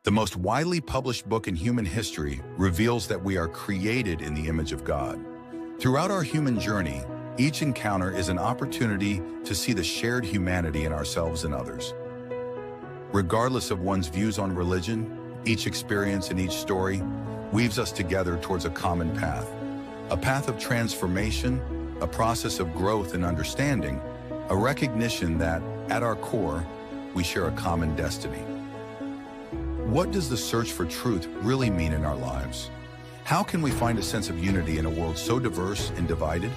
The most widely published book in human history reveals that we are created in the image of God. Throughout our human journey, each encounter is an opportunity to see the shared humanity in ourselves and others. Regardless of one's views on religion, each experience and each story weaves us together towards a common path. A path of transformation, a process of growth and understanding, a recognition that, at our core, we share a common destiny. What does the search for truth really mean in our lives? How can we find a sense of unity in a world so diverse and divided?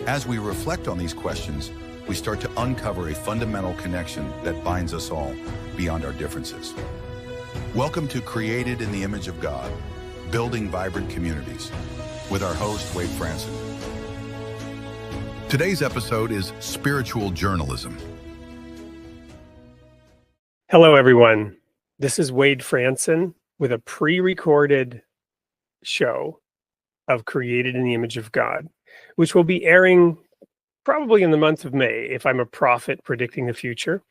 As we reflect on these questions, we start to uncover a fundamental connection that binds us all beyond our differences. Welcome to Created in the Image of God, Building Vibrant Communities, with our host, Wade Franson. Today's episode is Spiritual Journalism. Hello, everyone. This is Wade Franson with a pre-recorded show of Created in the Image of God, which will be airing probably in the month of May, if I'm a prophet predicting the future.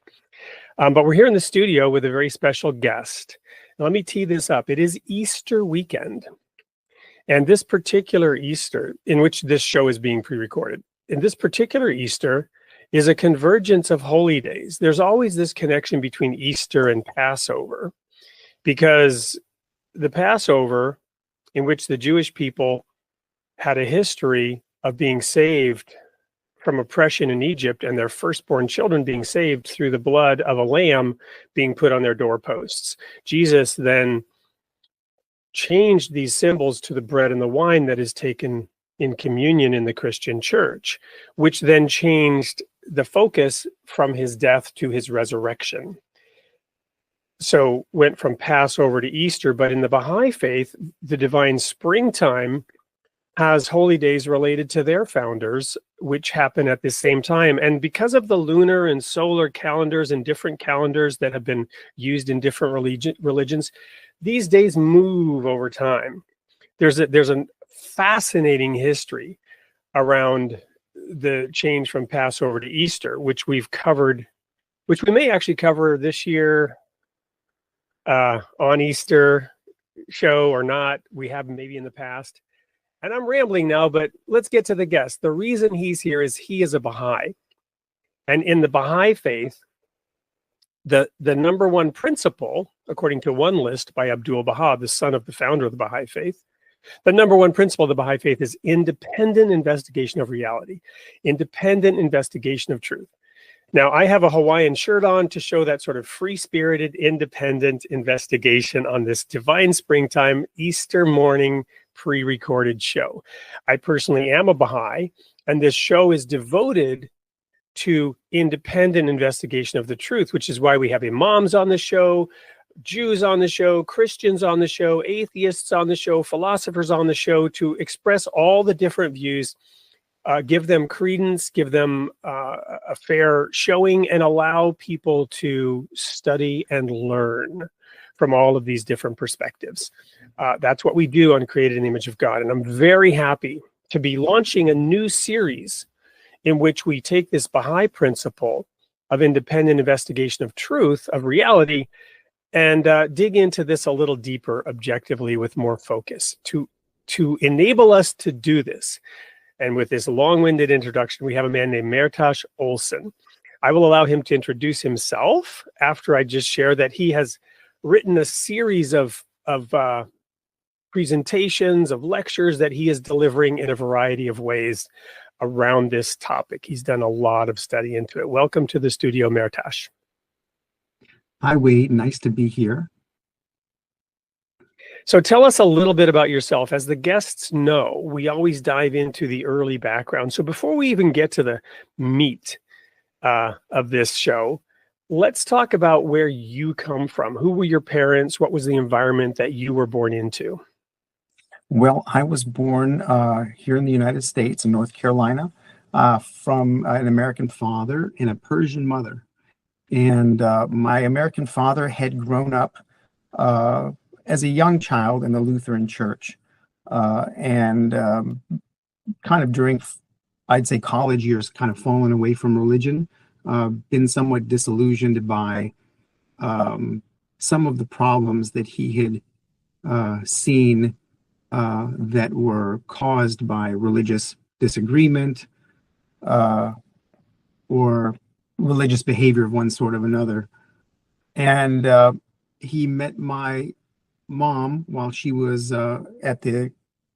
But we're here in the studio with a very special guest. Now, let me tee this up. It is Easter weekend. And this particular Easter, in which this show is being pre-recorded, in this particular Easter is a convergence of holy days. There's always this connection between Easter and Passover, because the Passover, in which the Jewish people had a history of being saved from oppression in Egypt and their firstborn children being saved through the blood of a lamb being put on their doorposts. Jesus then changed these symbols to the bread and the wine that is taken in communion in the Christian church, which then changed the focus from his death to his resurrection. So went from Passover to Easter, but in the Bahá'í faith, the divine springtime has holy days related to their founders, which happen at the same time. And because of the lunar and solar calendars and different calendars that have been used in different religions, these days move over time. There's a fascinating history around the change from Passover to Easter, which we've covered, which we may actually cover this year on Easter show or not. We have maybe in the past. And I'm rambling now, but let's get to the guest. The reason he's here is he is a Baha'i. And in the Baha'i faith, the number one principle, according to one list by Abdul Baha, the son of the founder of the Baha'i faith, the number one principle of the Baha'i faith is independent investigation of reality, independent investigation of truth. Now, I have a Hawaiian shirt on to show that sort of free-spirited, independent investigation on this divine springtime, Easter morning, pre-recorded show. I personally am a Baha'i, and this show is devoted to independent investigation of the truth, which is why we have imams on the show, Jews on the show, Christians on the show, atheists on the show, philosophers on the show, to express all the different views, give them credence, give them a fair showing, and allow people to study and learn from all of these different perspectives. That's what we do on Created in the Image of God. And I'm very happy to be launching a new series in which we take this Baha'i principle of independent investigation of truth, of reality, and dig into this a little deeper objectively with more focus to enable us to do this. And with this long-winded introduction, we have a man named Mehrtash Olson. I will allow him to introduce himself after I just share that he has written a series of presentations, of lectures that he is delivering in a variety of ways around this topic. He's done a lot of study into it. Welcome to the studio, Mehrtash. Hi, Wade. Nice to be here. So tell us a little bit about yourself. As the guests know, we always dive into the early background. So before we even get to the meat of this show, let's talk about where you come from. Who were your parents? What was the environment that you were born into? Well, I was born here in the United States, in North Carolina, from an American father and a Persian mother. And my American father had grown up as a young child in the Lutheran Church, and kind of during, I'd say, college years, kind of fallen away from religion, been somewhat disillusioned by some of the problems that he had seen that were caused by religious disagreement or religious behavior of one sort or another. And he met my mom while she was at the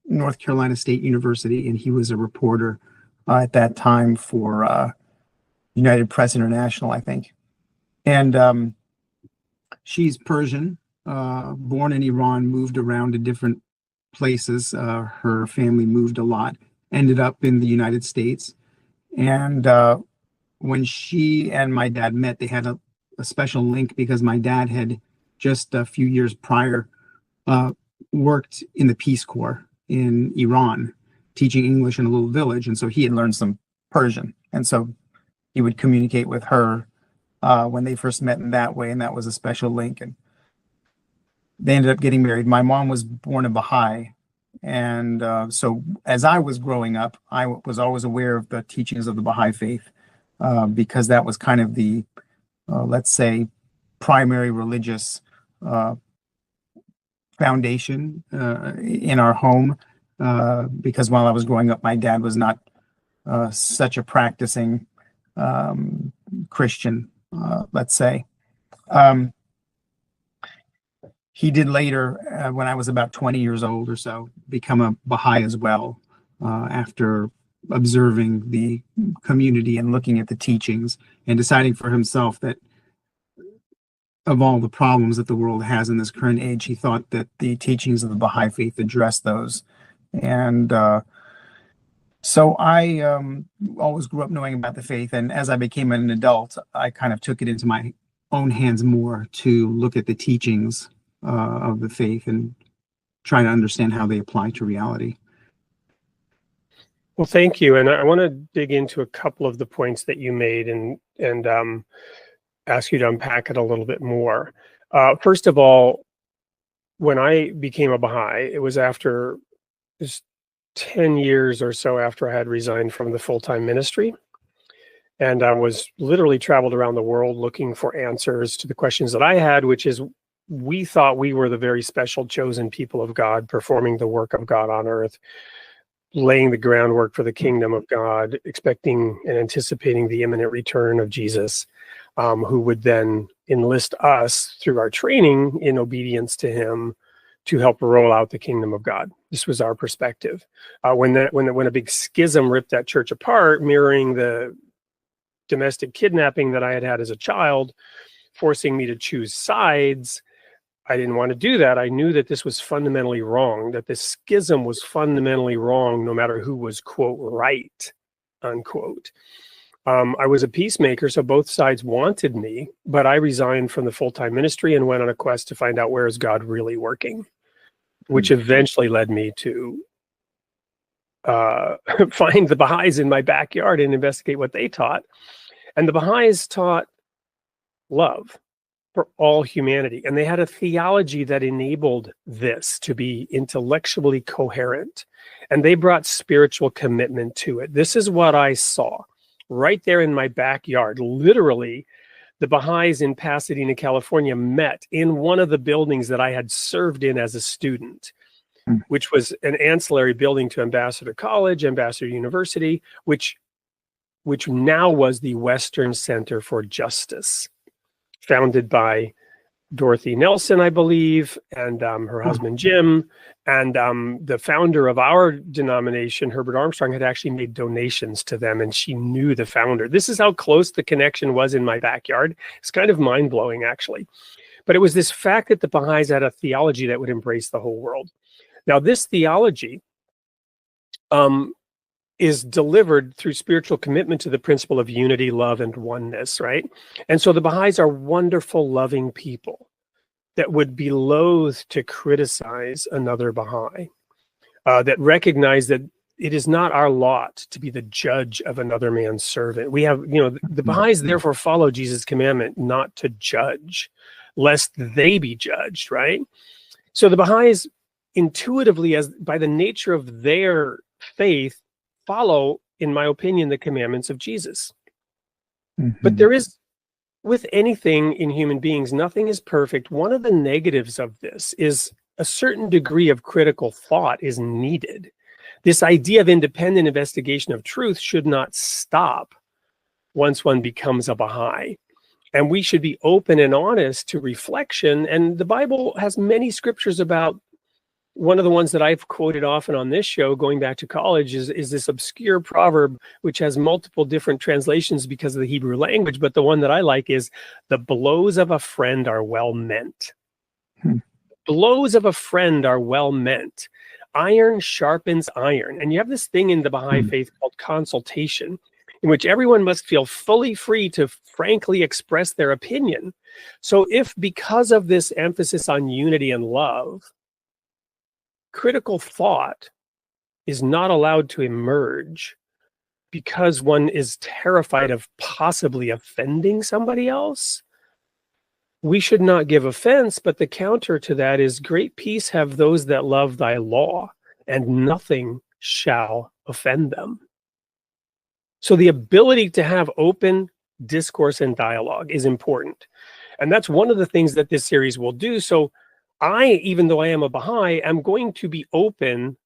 North Carolina State University, and he was a reporter at that time for United Press International, I think. And she's Persian, born in Iran, moved around to different places. Her family moved a lot, ended up in the United States. And when she and my dad met, they had a special link because my dad had just a few years prior worked in the Peace Corps in Iran, teaching English in a little village. And so he had learned some Persian. And so he would communicate with her when they first met in that way. And that was a special link. And they ended up getting married. My mom was born a Baha'i. And so as I was growing up, I was always aware of the teachings of the Baha'i faith because that was kind of the, let's say, primary religious foundation in our home. Because while I was growing up, my dad was not such a practicing Christian, let's say. He did later, when I was about 20 years old or so, become a Baha'i as well, after observing the community and looking at the teachings and deciding for himself that of all the problems that the world has in this current age, he thought that the teachings of the Baha'i faith addressed those. And so I always grew up knowing about the faith. And as I became an adult, I kind of took it into my own hands more to look at the teachings of the faith and try to understand how they apply to reality. Well, thank you. And I want to dig into a couple of the points that you made and ask you to unpack it a little bit more. First of all, when I became a Baha'i, it was after just 10 years or so after I had resigned from the full-time ministry. And I was literally traveled around the world looking for answers to the questions that I had, which is, we thought we were the very special chosen people of God, performing the work of God on earth, laying the groundwork for the kingdom of God, expecting and anticipating the imminent return of Jesus, who would then enlist us through our training in obedience to him to help roll out the kingdom of God. This was our perspective. When a big schism ripped that church apart, mirroring the domestic kidnapping that I had had as a child, forcing me to choose sides, I didn't want to do that. I knew that this was fundamentally wrong, that this schism was fundamentally wrong, no matter who was, quote, right, unquote. I was a peacemaker, so both sides wanted me, but I resigned from the full-time ministry and went on a quest to find out, where is God really working, which eventually led me to find the Baha'is in my backyard and investigate what they taught. And the Baha'is taught love for all humanity. And they had a theology that enabled this to be intellectually coherent. And they brought spiritual commitment to it. This is what I saw right there in my backyard. Literally, the Baha'is in Pasadena, California met in one of the buildings that I had served in as a student, which was an ancillary building to Ambassador College, Ambassador University, which now was the Western Center for Justice, founded by Dorothy Nelson, I believe, and her husband, Jim. And the founder of our denomination, Herbert Armstrong, had actually made donations to them, and she knew the founder. This is how close the connection was in my backyard. It's kind of mind-blowing, actually. But it was this fact that the Baha'is had a theology that would embrace the whole world. Now, this theology is delivered through spiritual commitment to the principle of unity, love, and oneness, right? And so the Baha'is are wonderful, loving people that would be loath to criticize another Baha'i, that recognize that it is not our lot to be the judge of another man's servant. We have, the Baha'is therefore follow Jesus' commandment not to judge, lest they be judged, right? So the Baha'is intuitively, as by the nature of their faith, follow, in my opinion, the commandments of Jesus. But there is with anything in human beings, nothing is perfect. One of the negatives of this is a certain degree of critical thought is needed. This idea of independent investigation of truth should not stop once one becomes a Baha'i. And we should be open and honest to reflection. And the Bible has many scriptures about. One of the ones that I've quoted often on this show, going back to college, is this obscure proverb, which has multiple different translations because of the Hebrew language. But the one that I like is, the blows of a friend are well meant. Blows of a friend are well meant. Iron sharpens iron. And you have this thing in the Baha'i faith called consultation, in which everyone must feel fully free to frankly express their opinion. So if, because of this emphasis on unity and love, critical thought is not allowed to emerge because one is terrified of possibly offending somebody else, we should not give offense. But the counter to that is, great peace have those that love thy law, and nothing shall offend them. So the ability to have open discourse and dialogue is important. And that's one of the things that this series will do. So even though I am a Baha'i, I'm going to be open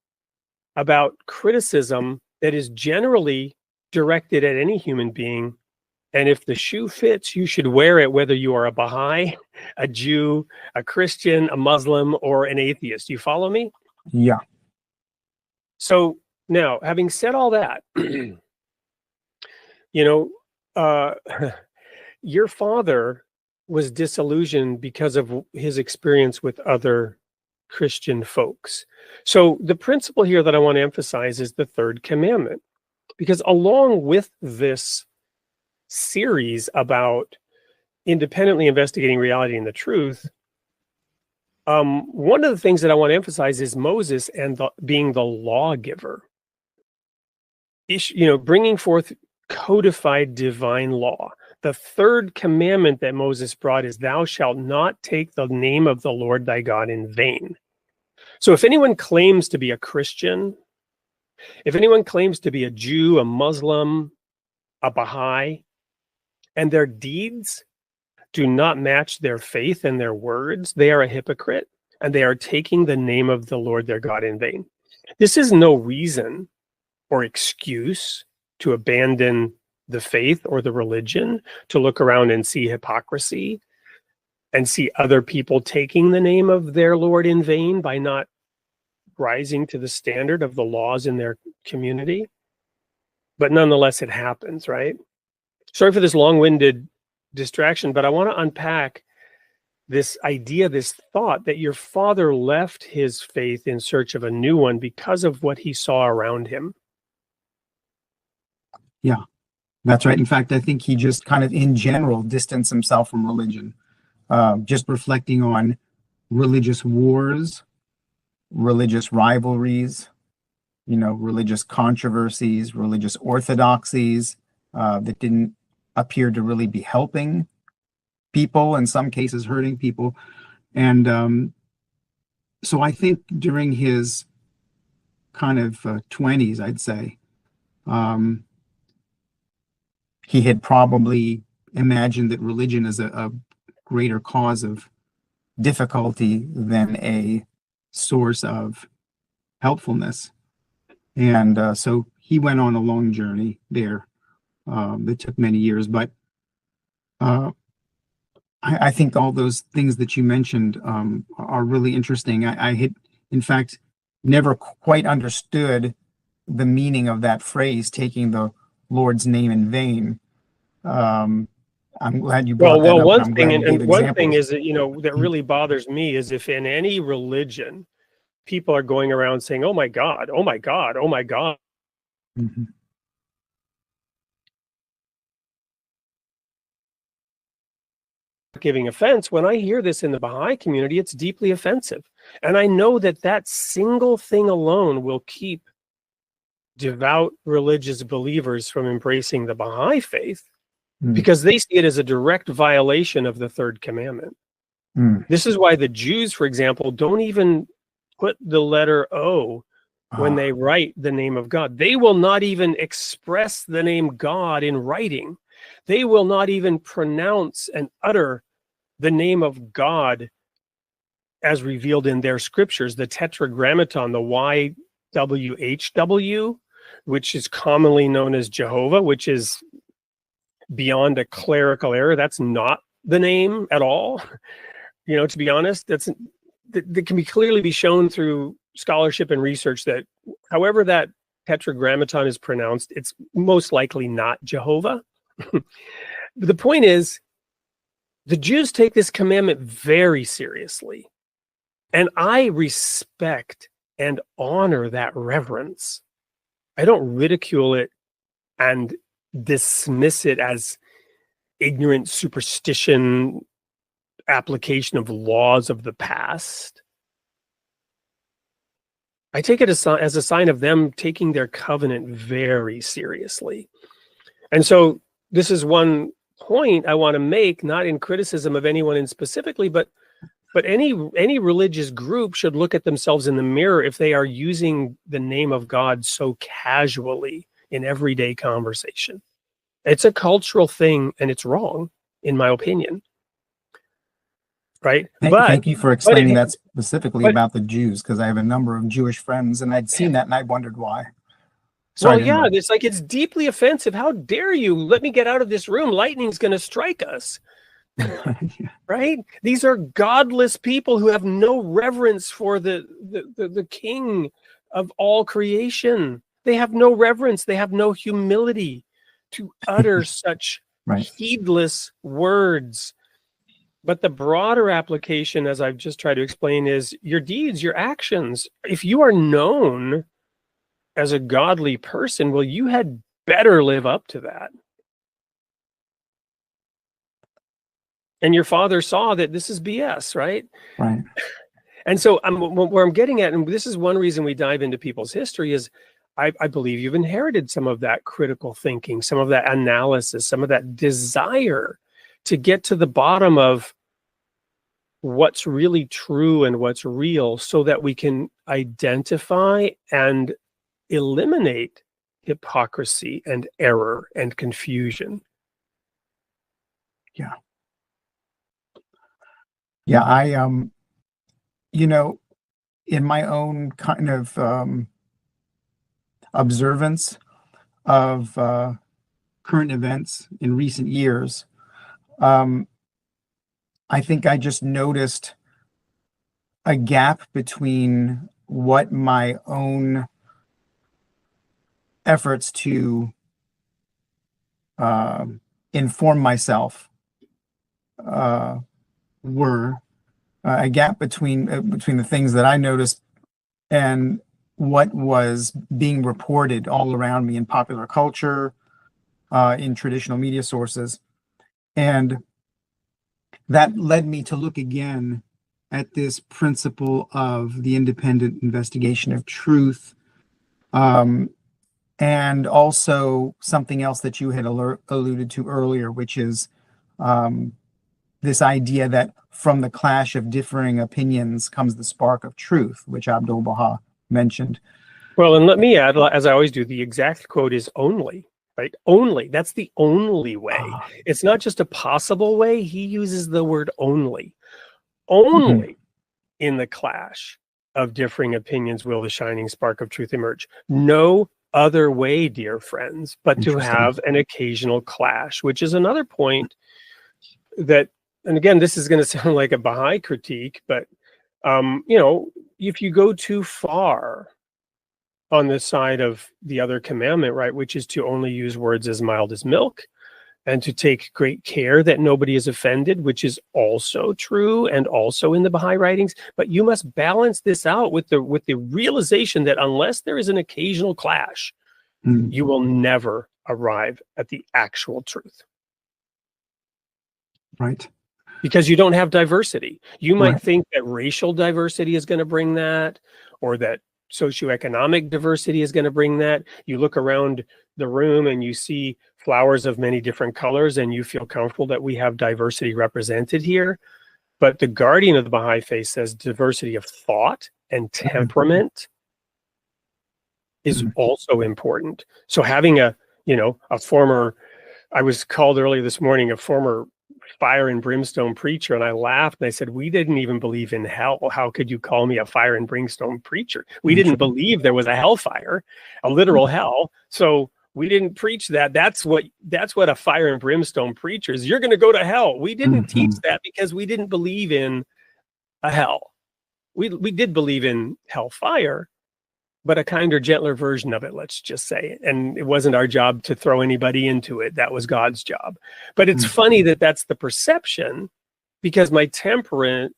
about criticism that is generally directed at any human being. And if the shoe fits, you should wear it, whether you are a Baha'i, a Jew, a Christian, a Muslim, or an atheist. You follow me? Yeah. So now, having said all that, your father was disillusioned because of his experience with other Christian folks. So the principle here that I want to emphasize is the third commandment, because along with this series about independently investigating reality and the truth, one of the things that I want to emphasize is Moses and being the lawgiver, bringing forth codified divine law. The third commandment that Moses brought is, thou shalt not take the name of the Lord thy God in vain. So if anyone claims to be a Christian, if anyone claims to be a Jew, a Muslim, a Baha'i, and their deeds do not match their faith and their words, they are a hypocrite, and they are taking the name of the Lord their God in vain. This is no reason or excuse to abandon the faith or the religion, to look around and see hypocrisy and see other people taking the name of their Lord in vain by not rising to the standard of the laws in their community. But nonetheless, it happens, right? Sorry for this long-winded distraction, but I want to unpack this idea, this thought that your father left his faith in search of a new one because of what he saw around him. Yeah, that's right. In fact, I think he just kind of in general distanced himself from religion, just reflecting on religious wars, religious rivalries, religious controversies, religious orthodoxies that didn't appear to really be helping people, in some cases hurting people. And so I think during his kind of 20s, I'd say, he had probably imagined that religion is a greater cause of difficulty than a source of helpfulness. And so he went on a long journey there that took many years. But I think all those things that you mentioned are really interesting. I had, in fact, never quite understood the meaning of that phrase, taking the Lord's name in vain. I'm glad you brought that up. One thing is that, that really bothers me is if in any religion, people are going around saying, oh my God, oh my God, oh my God. Mm-hmm. Giving offense. When I hear this in the Baha'i community, it's deeply offensive. And I know that single thing alone will keep devout religious believers from embracing the Baha'i faith, because they see it as a direct violation of the third commandment. This is why the Jews, for example, don't even put the letter O when they write the name of God. They will not even express the name God in writing, They will not even pronounce and utter the name of God as revealed in their scriptures, the tetragrammaton, the YWHW, which is commonly known as Jehovah, which is beyond a clerical error. That's not the name at all. You know, to be honest, that can be clearly be shown through scholarship and research that however that tetragrammaton is pronounced, it's most likely not Jehovah. The point is, the Jews take this commandment very seriously. And I respect and honor that reverence. I don't ridicule it and dismiss it as ignorant superstition, application of laws of the past. I take it as a sign of them taking their covenant very seriously. And so this is one point I want to make, not in criticism of anyone in specifically, but any religious group should look at themselves in the mirror if they are using the name of God so casually in everyday conversation. It's a cultural thing and it's wrong, in my opinion. Right? Thank you for explaining that specifically about the Jews, because I have a number of Jewish friends and I'd seen that and I wondered why. Sorry, well, yeah, it's like, it's deeply offensive. How dare you let me get out of this room? Lightning's going to strike us. Right? These are godless people who have no reverence for the king of all creation. They have no reverence. They have no humility to utter such heedless words. But the broader application, as I've just tried to explain, is your deeds, your actions. If you are known as a godly person, well, you had better live up to that. And your father saw that this is BS, right? Right. And so where I'm getting at, and this is one reason we dive into people's history, is I believe you've inherited some of that critical thinking, some of that analysis, some of that desire to get to the bottom of what's really true and what's real so that we can identify and eliminate hypocrisy and error and confusion. Yeah. Yeah, I you know, in my own kind of observance of current events in recent years, I think I just noticed a gap between what my own efforts to inform myself were, a gap between the things that I noticed and what was being reported all around me in popular culture, in traditional media sources. And that led me to look again at this principle of the independent investigation of truth, and also something else that you had alluded to earlier, which is this idea that from the clash of differing opinions comes the spark of truth, which Abdu'l-Baha mentioned. Well, and let me add, as I always do, the exact quote is only, right? Only. That's the only way. It's not just a possible way. He uses the word only. Only in the clash of differing opinions will the shining spark of truth emerge. No other way, dear friends, but to have an occasional clash, which is another point that, and again, this is going to sound like a Baha'i critique, but you know, if you go too far on the side of the other commandment, right, which is to only use words as mild as milk and to take great care that nobody is offended, which is also true and also in the Bahá'í Writings, but you must balance this out with the realization that unless there is an occasional clash, you will never arrive at the actual truth. Right. Because you don't have diversity. You might think that racial diversity is going to bring that, or that socioeconomic diversity is going to bring that. You look around the room and you see flowers of many different colors and you feel comfortable that we have diversity represented here. But the guardian of the Baha'i faith says diversity of thought and temperament is also important. So having a former I was called earlier this morning a former fire and brimstone preacher, and I laughed and I said, we didn't even believe in hell. How could you call me a fire and brimstone preacher? We didn't believe there was a hellfire, a literal hell. So we didn't preach that. That's what a fire and brimstone preacher is. You're going to go to hell. We didn't teach that because we didn't believe in a hell. We did believe in hellfire, but a kinder, gentler version of it, let's just say. And it wasn't our job to throw anybody into it. That was God's job. But it's funny that that's the perception, because my temperament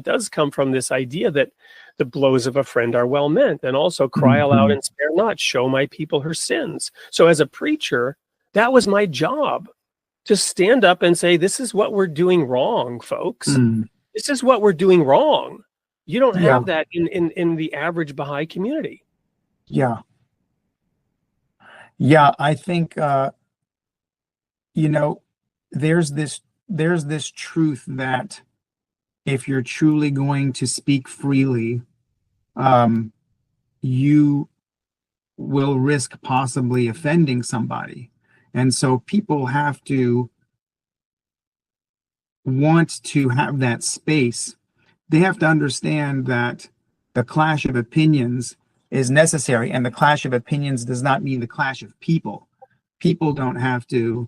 does come from this idea that the blows of a friend are well meant, and also cry aloud and spare not, show my people her sins. So as a preacher, that was my job, to stand up and say, this is what we're doing wrong, folks. This is what we're doing wrong. You don't have that in the average Baha'i community. Yeah, I think there's this truth that if you're truly going to speak freely, you will risk possibly offending somebody. And so people have to want to have that space. They have to understand that the clash of opinions is necessary, and the clash of opinions does not mean the clash of people. People don't have to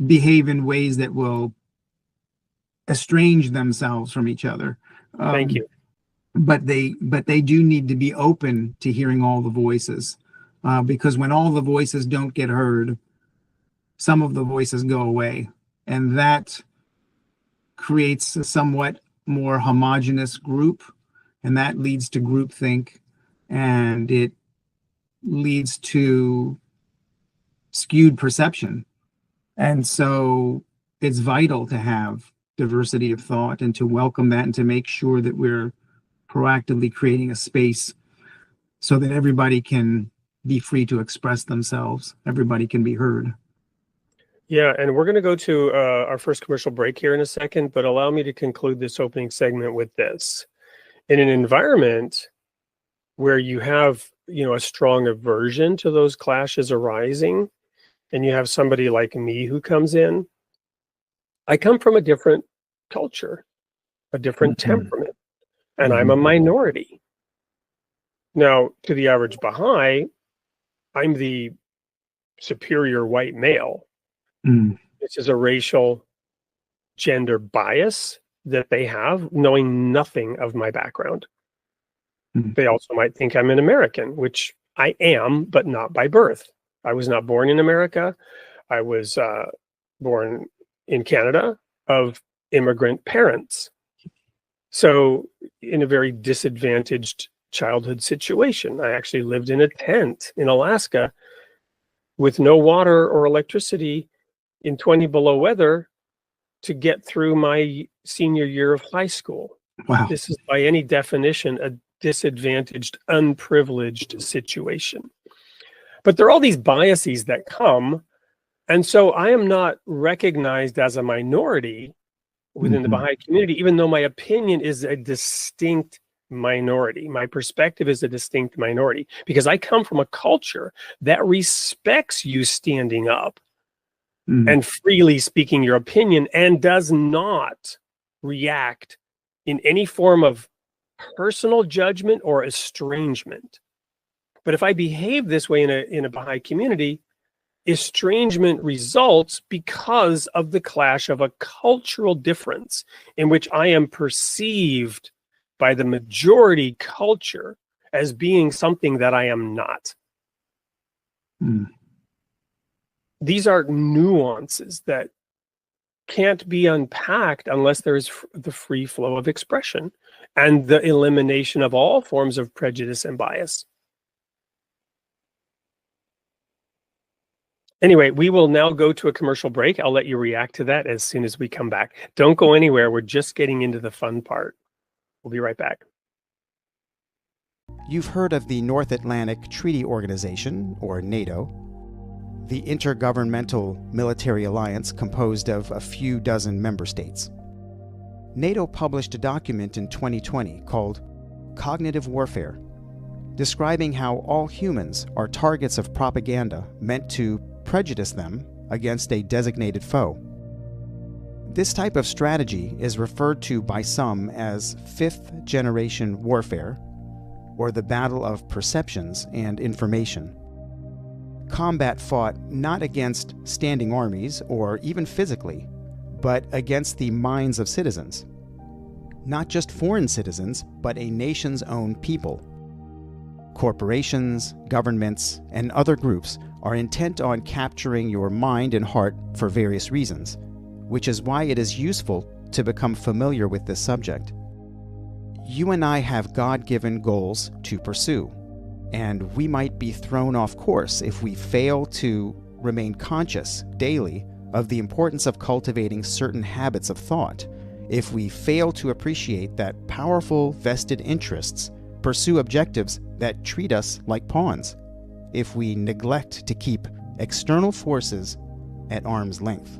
behave in ways that will estrange themselves from each other. Thank you. But they do need to be open to hearing all the voices, because when all the voices don't get heard, some of the voices go away, and that creates a somewhat more homogenous group, and that leads to groupthink, and it leads to skewed perception. And so it's vital to have diversity of thought and to welcome that, and to make sure that we're proactively creating a space so that everybody can be free to express themselves, everybody can be heard. Yeah, and we're going to go to our first commercial break here in a second, but allow me to conclude this opening segment with this. In an environment where you have, a strong aversion to those clashes arising, and you have somebody like me who comes in, I come from a different culture, a different temperament, and I'm a minority. Now, to the average Baha'i, I'm the superior white male. This is a racial gender bias that they have, knowing nothing of my background. They also might think I'm an American, which I am, but not by birth. I was not born in America. I was born in Canada of immigrant parents. So in a very disadvantaged childhood situation. I actually lived in a tent in Alaska with no water or electricity in 20 below weather to get through my senior year of high school. Wow. This is by any definition a disadvantaged, unprivileged situation. But there are all these biases that come, and so I am not recognized as a minority within the Baha'i community, even though my opinion is a distinct minority. My perspective is a distinct minority because I come from a culture that respects you standing up and freely speaking your opinion, and does not react in any form of personal judgment or estrangement. But if I behave this way in a Baha'i community, estrangement results because of the clash of a cultural difference in which I am perceived by the majority culture as being something that I am not. These are nuances that can't be unpacked unless there is the free flow of expression and the elimination of all forms of prejudice and bias. Anyway, we will now go to a commercial break. I'll let you react to that as soon as we come back. Don't go anywhere. We're just getting into the fun part. We'll be right back. You've heard of the North Atlantic Treaty Organization, or NATO, the intergovernmental military alliance composed of a few dozen member states. NATO published a document in 2020 called Cognitive Warfare, describing how all humans are targets of propaganda meant to prejudice them against a designated foe. This type of strategy is referred to by some as fifth-generation warfare, or the battle of perceptions and information. Combat fought not against standing armies or even physically, but against the minds of citizens. Not just foreign citizens, but a nation's own people. Corporations, governments, and other groups are intent on capturing your mind and heart for various reasons, which is why it is useful to become familiar with this subject. You and I have God-given goals to pursue, and we might be thrown off course if we fail to remain conscious daily of the importance of cultivating certain habits of thought, if we fail to appreciate that powerful vested interests pursue objectives that treat us like pawns, if we neglect to keep external forces at arm's length.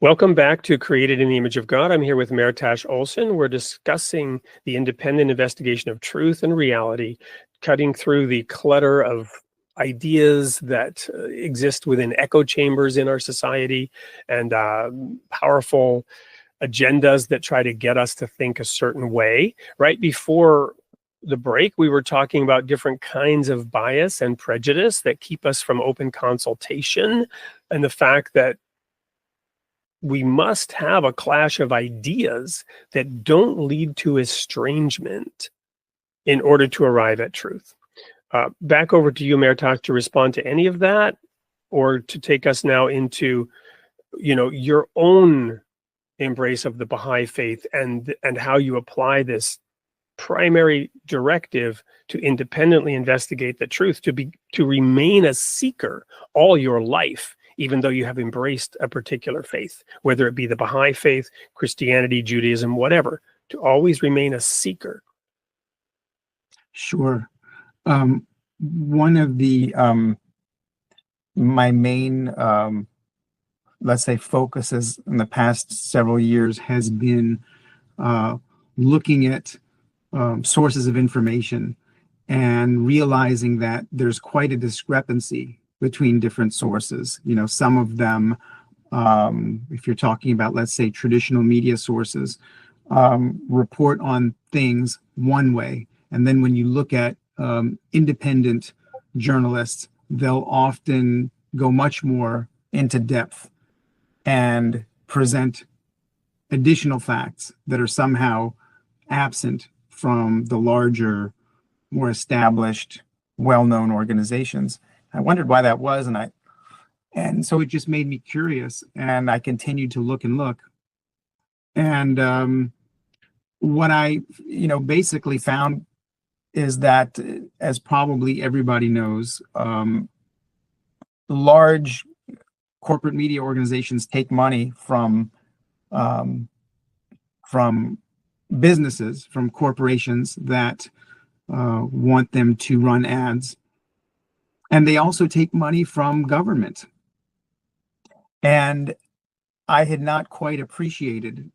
Welcome back to Created in the Image of God. I'm here with Mehrtash Olson. We're discussing the independent investigation of truth and reality, cutting through the clutter of ideas that exist within echo chambers in our society and powerful agendas that try to get us to think a certain way. Right before the break, we were talking about different kinds of bias and prejudice that keep us from open consultation, and the fact that we must have a clash of ideas that don't lead to estrangement in order to arrive at truth. Back over to you, Mehrtash, to respond to any of that, or to take us now into, your own embrace of the Baha'i faith and how you apply this primary directive to independently investigate the truth, to remain a seeker all your life, even though you have embraced a particular faith, whether it be the Baha'i faith, Christianity, Judaism, whatever, to always remain a seeker. Sure. One of the my main let's say focuses in the past several years has been looking at sources of information and realizing that there's quite a discrepancy between different sources. Some of them, if you're talking about, let's say, traditional media sources, report on things one way. And then when you look at independent journalists, they'll often go much more into depth and present additional facts that are somehow absent from the larger, more established, well-known organizations. I wondered why that was, and so it just made me curious, and I continued to look and look. And what I, basically found is that, as probably everybody knows, large corporate media organizations take money from businesses, from corporations that want them to run ads. And they also take money from government. And I had not quite appreciated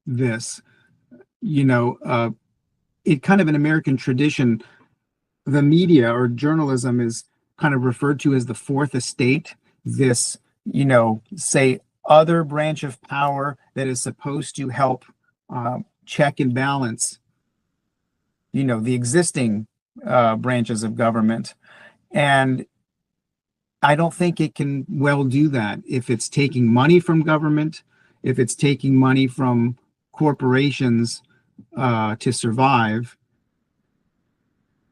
this. It kind of an American tradition, the media or journalism is kind of referred to as the fourth estate, this, say, other branch of power that is supposed to help check and balance, the existing branches of government. And I don't think it can well do that if it's taking money from government, if it's taking money from corporations to survive.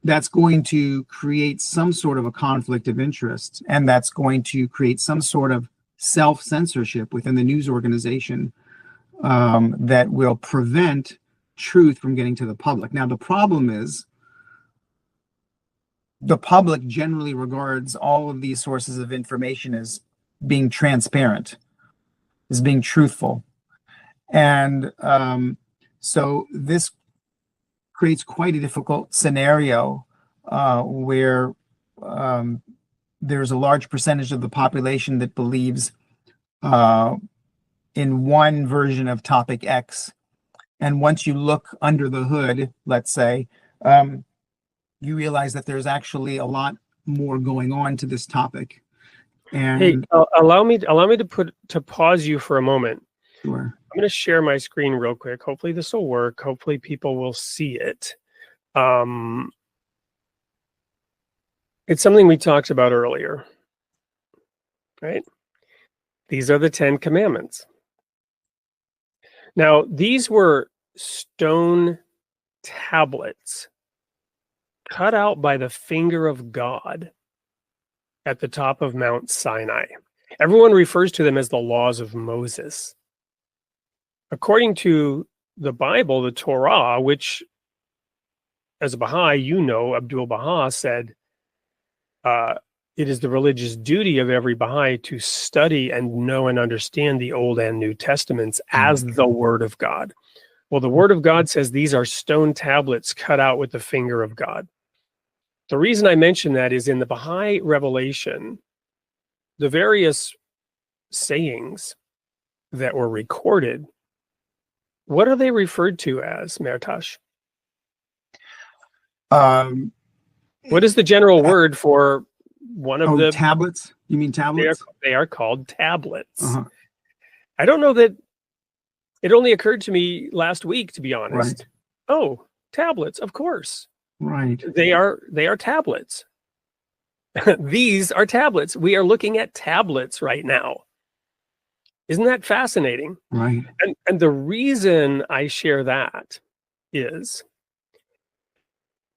That's going to create some sort of a conflict of interest, and that's going to create some sort of self-censorship within the news organization that will prevent truth from getting to the public. Now, the problem is the public generally regards all of these sources of information as being transparent, as being truthful. And so this creates quite a difficult scenario where there's a large percentage of the population that believes in one version of topic X. And once you look under the hood, let's say, you realize that there's actually a lot more going on to this topic. And Hey, allow me to pause you for a moment. sure. I'm going to share my screen real quick. Hopefully this will work. Hopefully people will see it. It's something we talked about earlier, right? These are the 10 commandments. Now, these were stone tablets cut out by the finger of God at the top of Mount Sinai. Everyone refers to them as the laws of Moses. According to the Bible, the Torah, which as a Baha'i, you know, Abdul Baha said, it is the religious duty of every Baha'i to study and know and understand the Old and New Testaments as the Word of God. Well, the Word of God says these are stone tablets cut out with the finger of God. The reason I mention that is in the Baha'i revelation, the various sayings that were recorded, what are they referred to as, Mehrtash? What is the general word for one of the tablets? You mean tablets? They are called tablets. I don't know that it only occurred to me last week, to be honest. Right. Oh, tablets, of course. Right. They are tablets. These are tablets. We are looking at tablets right now. Isn't that fascinating? Right. And the reason I share that is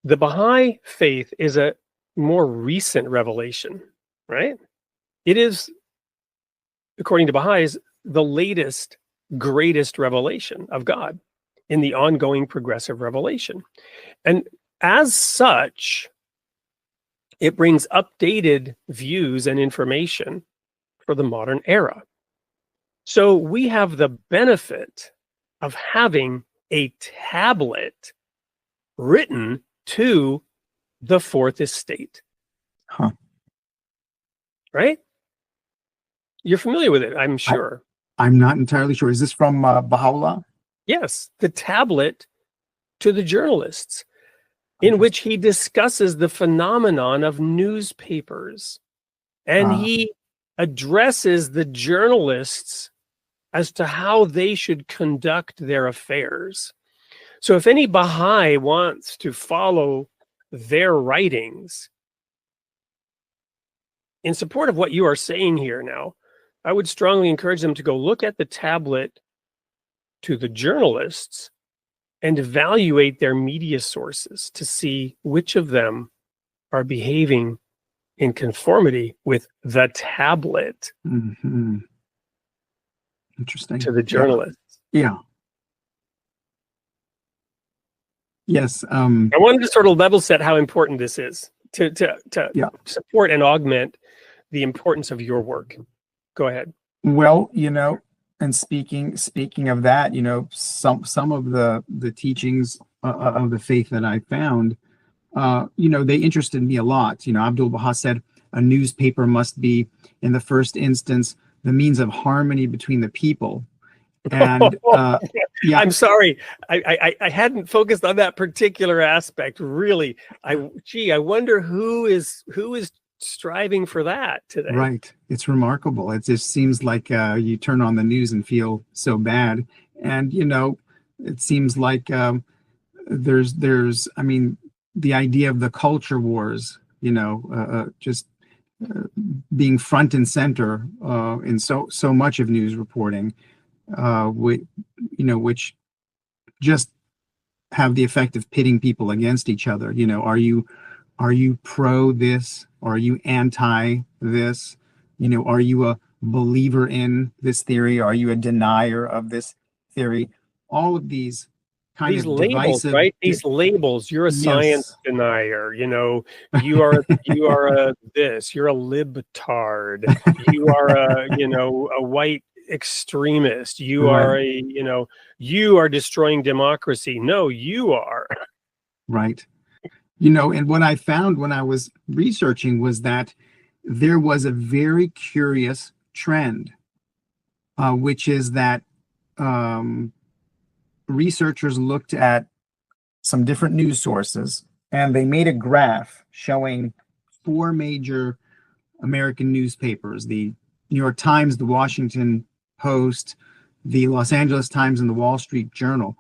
the Baha'i faith is a more recent revelation, right? It is, according to Baha'is, the latest, greatest revelation of God in the ongoing progressive revelation. And as such, it brings updated views and information for the modern era. So we have the benefit of having a tablet written to the fourth estate. Right? You're familiar with it, I'm sure. I'm not entirely sure. Is this from Baha'u'llah? Yes, the tablet to the journalists, in which he discusses the phenomenon of newspapers. And he addresses the journalists as to how they should conduct their affairs. So if any Baha'i wants to follow their writings in support of what you are saying here now, I would strongly encourage them to go look at the tablet to the journalists and evaluate their media sources to see which of them are behaving in conformity with the tablet. Interesting. To the journalists. Yeah. Yes. I wanted to sort of level set how important this is to support and augment the importance of your work. Go ahead. Well, and speaking of that, some of the teachings of the faith that I found, they interested me a lot. Abdul Baha said a newspaper must be, in the first instance, the means of harmony between the people. And I'm sorry, I hadn't focused on that particular aspect. Really, I wonder who is striving for that today. Right. It's remarkable. It just seems like you turn on the news and feel so bad. And, it seems like there's the idea of the culture wars, just being front and center in so much of news reporting, which just have the effect of pitting people against each other. Are you pro this? Or are you anti this? Are you a believer in this theory? Are you a denier of this theory? All of these labels, divisive, right? These labels. You're a science denier. You are a this. You're a libtard. You are a white extremist. You are you are destroying democracy. No, you are. Right. And what I found when I was researching was that there was a very curious trend, which is that researchers looked at some different news sources and they made a graph showing four major American newspapers, the New York Times, the Washington Post, the Los Angeles Times, and the Wall Street Journal.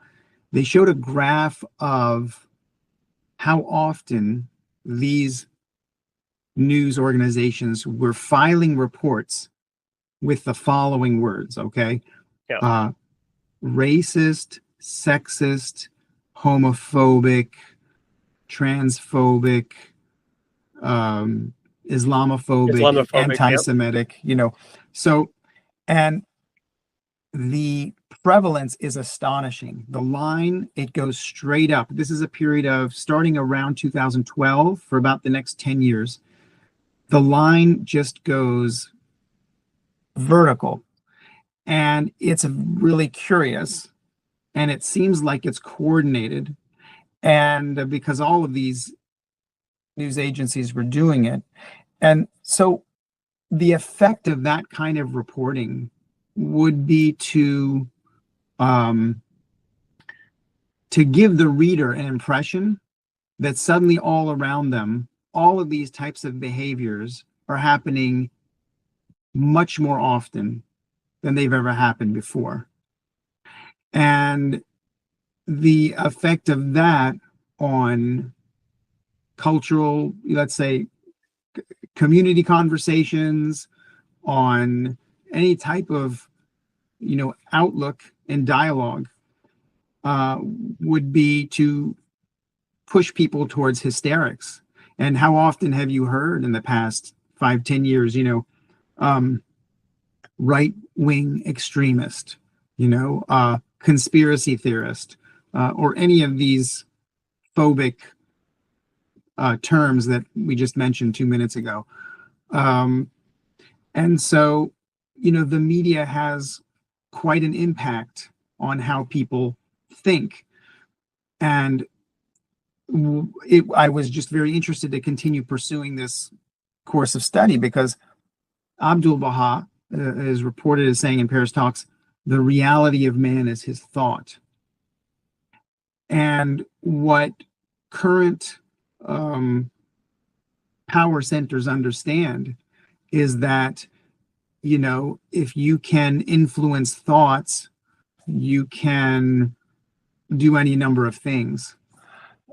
They showed a graph of how often these news organizations were filing reports with the following words, okay? Yeah. Racist, sexist, homophobic, transphobic, Islamophobic, anti-Semitic, yep. So, and the prevalence is astonishing. The line, it goes straight up. This is a period of starting around 2012 for about the next 10 years. The line just goes vertical. And it's really curious. And it seems like it's coordinated. And because all of these news agencies were doing it. And so the effect of that kind of reporting would be to give the reader an impression that suddenly all around them, all of these types of behaviors are happening much more often than they've ever happened before. And the effect of that on cultural, let's say, community conversations, on any type of, outlook and dialogue would be to push people towards hysterics. And how often have you heard in the past 5-10 years, right-wing extremist, conspiracy theorist, or any of these phobic terms that we just mentioned 2 minutes ago. And so, the media has quite an impact on how people think. And I was just very interested to continue pursuing this course of study because Abdu'l-Baha is reported as saying in Paris Talks, the reality of man is his thought. And what current power centers understand is that, if you can influence thoughts, you can do any number of things.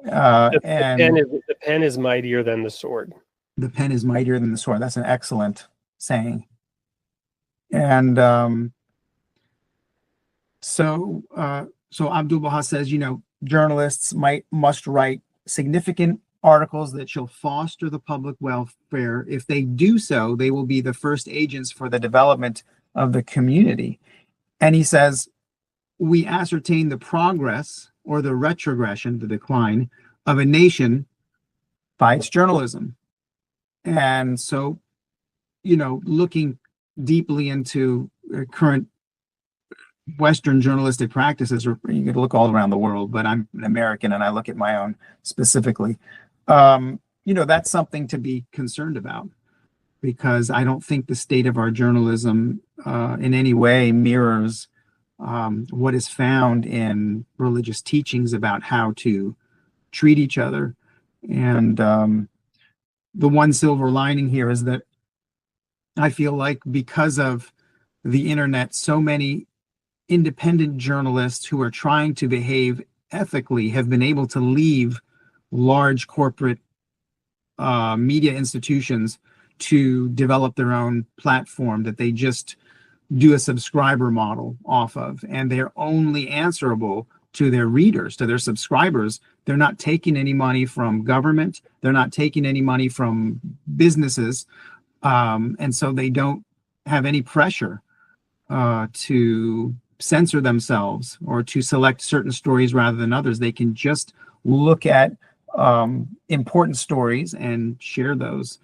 The pen is mightier than the sword. The pen is mightier than the sword. That's an excellent saying. And so Abdu'l-Baha says, journalists must write significant articles that shall foster the public welfare. If they do so, they will be the first agents for the development of the community. And he says, we ascertain the progress or the retrogression, the decline of a nation by its journalism. And so, looking deeply into current Western journalistic practices, or you could look all around the world, but I'm an American and I look at my own specifically. That's something to be concerned about, because I don't think the state of our journalism in any way mirrors what is found in religious teachings about how to treat each other. And the one silver lining here is that I feel like because of the internet, so many independent journalists who are trying to behave ethically have been able to leave large corporate media institutions to develop their own platform that they just do a subscriber model off of, and they're only answerable to their readers, to their subscribers. They're not taking any money from government. They're not taking any money from businesses. And so they don't have any pressure to censor themselves or to select certain stories rather than others. They can just look at important stories and share those.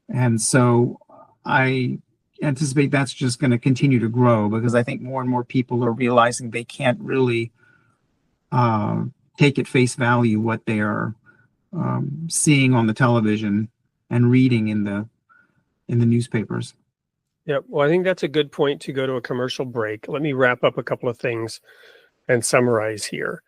And so I anticipate that's just going to continue to grow, because I think more and more people are realizing they can't really take at face value what they are seeing on the television and reading in the newspapers. Yeah, well, I think that's a good point to go to a commercial break. Let me wrap up a couple of things and summarize here.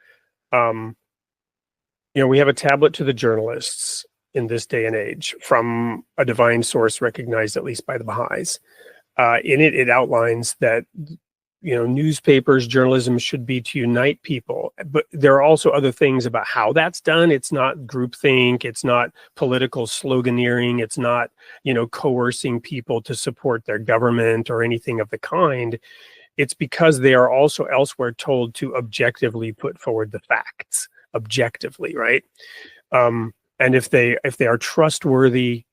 We have a tablet to the journalists. in this day and age from a divine source recognized at least by the Baha'is. In it, it outlines that, newspapers, journalism should be to unite people. But there are also other things about how that's done. It's not groupthink. It's not political sloganeering. It's not, coercing people to support their government or anything of the kind. It's because they are also elsewhere told to objectively put forward the facts, objectively, right? And if they are trustworthy,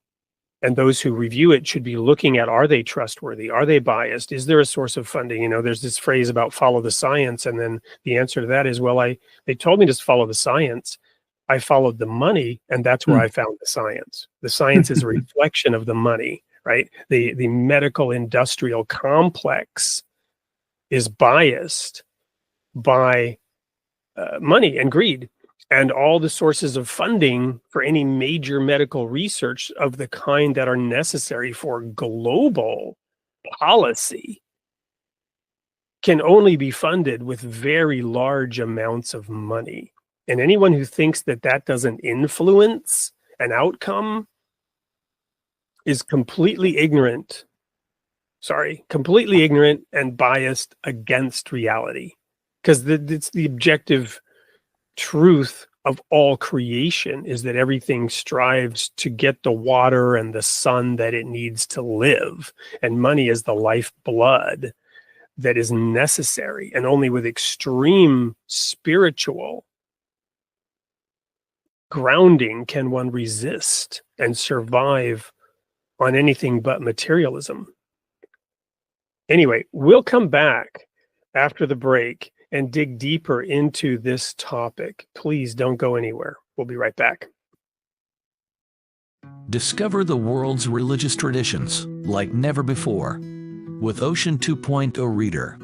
and those who review it should be looking at, are they trustworthy? Are they biased? Is there a source of funding? There's this phrase about follow the science. And then the answer to that is, well, they told me to follow the science. I followed the money, and that's where I found the science. The science is a reflection of the money, right? The medical industrial complex is biased by money and greed. And all the sources of funding for any major medical research of the kind that are necessary for global policy can only be funded with very large amounts of money. And anyone who thinks that that doesn't influence an outcome is completely ignorant and biased against reality. Because it's the objective truth of all creation is that everything strives to get the water and the sun that it needs to live. And money is the lifeblood that is necessary. And only with extreme spiritual grounding can one resist and survive on anything but materialism. Anyway, we'll come back after the break and dig deeper into this topic. Please don't go anywhere. We'll be right back. Discover the world's religious traditions like never before with Ocean 2.0 Reader.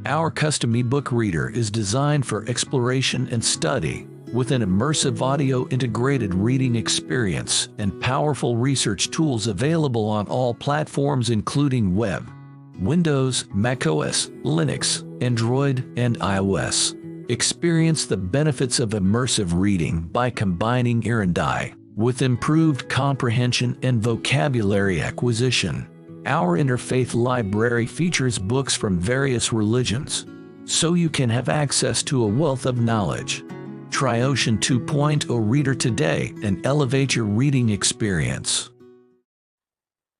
Our custom ebook reader is designed for exploration and study with an immersive audio integrated reading experience and powerful research tools available on all platforms including web, Windows, macOS, Linux, Android, and iOS. Experience the benefits of immersive reading by combining ear and eye with improved comprehension and vocabulary acquisition. Our interfaith library features books from various religions, so you can have access to a wealth of knowledge. Try Ocean 2.0 Reader today and elevate your reading experience.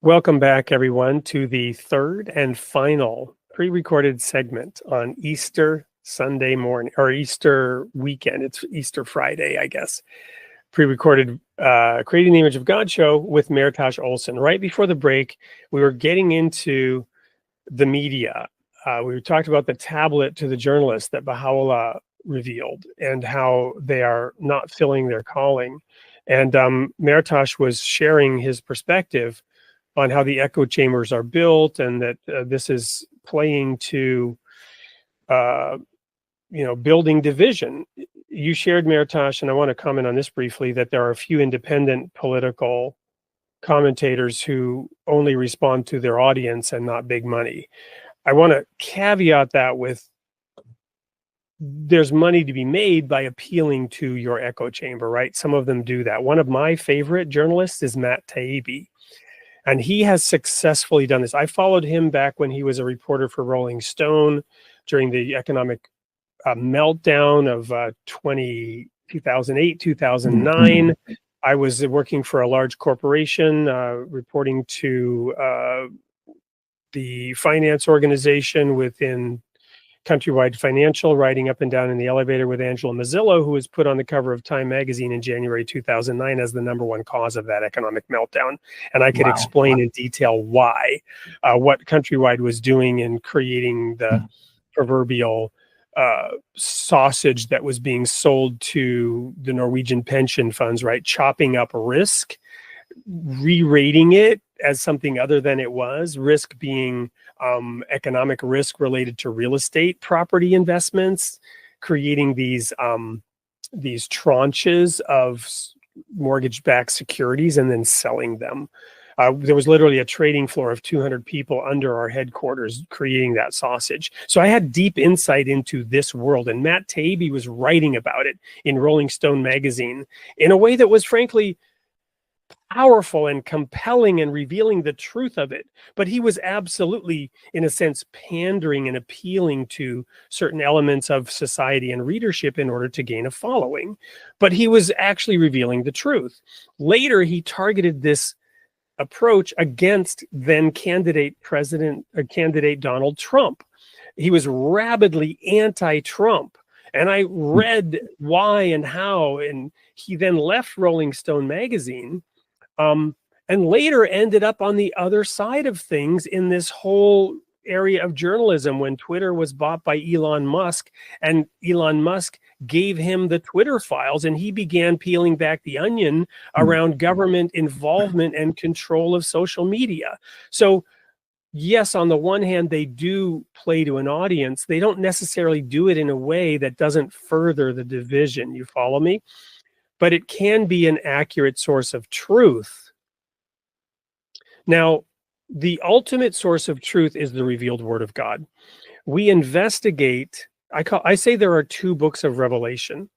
Welcome back, everyone, to the third and final pre-recorded segment on Easter Sunday morning, or Easter weekend. It's Easter Friday, I guess. Pre-recorded Creating the Image of God show with Mehrtash Olson. Right before the break, we were getting into the media. We talked about the tablet to the journalist that Baha'u'llah revealed and how they are not filling their calling. And Mehrtash was sharing his perspective on how the echo chambers are built, and that this is playing to, building division. You shared, Mehrtash, and I want to comment on this briefly, that there are a few independent political commentators who only respond to their audience and not big money. I want to caveat that with, there's money to be made by appealing to your echo chamber, right? Some of them do that. One of my favorite journalists is Matt Taibbi. And he has successfully done this. I followed him back when he was a reporter for Rolling Stone during the economic meltdown of 2008, 2009. I was working for a large corporation, reporting to the finance organization within Countrywide Financial, riding up and down in the elevator with Angela Mazzillo, who was put on the cover of Time magazine in January 2009 as the #1 cause of that economic meltdown. And I could explain in detail why, what Countrywide was doing in creating the proverbial sausage that was being sold to the Norwegian pension funds, right? Chopping up risk, re-rating it as something other than it was, risk being economic risk related to real estate property investments, creating these tranches of mortgage-backed securities and then selling them. There was literally a trading floor of 200 people under our headquarters creating that sausage. So I had deep insight into this world, and Matt Taibbi was writing about it in Rolling Stone magazine in a way that was frankly powerful and compelling and revealing the truth of it. But he was absolutely, in a sense, pandering and appealing to certain elements of society and readership in order to gain a following. But he was actually revealing the truth. Later, he targeted this approach against then candidate Donald Trump. He was rabidly anti-Trump. And I read why and how, and he then left Rolling Stone magazine, and later ended up on the other side of things in this whole area of journalism when Twitter was bought by Elon Musk, and Elon Musk gave him the Twitter files, and he began peeling back the onion around government involvement and control of social media. So yes, on the one hand, they do play to an audience. They don't necessarily do it in a way that doesn't further the division. You follow me? But it can be an accurate source of truth. Now, the ultimate source of truth is the revealed word of God. We investigate, I say there are two books of Revelation.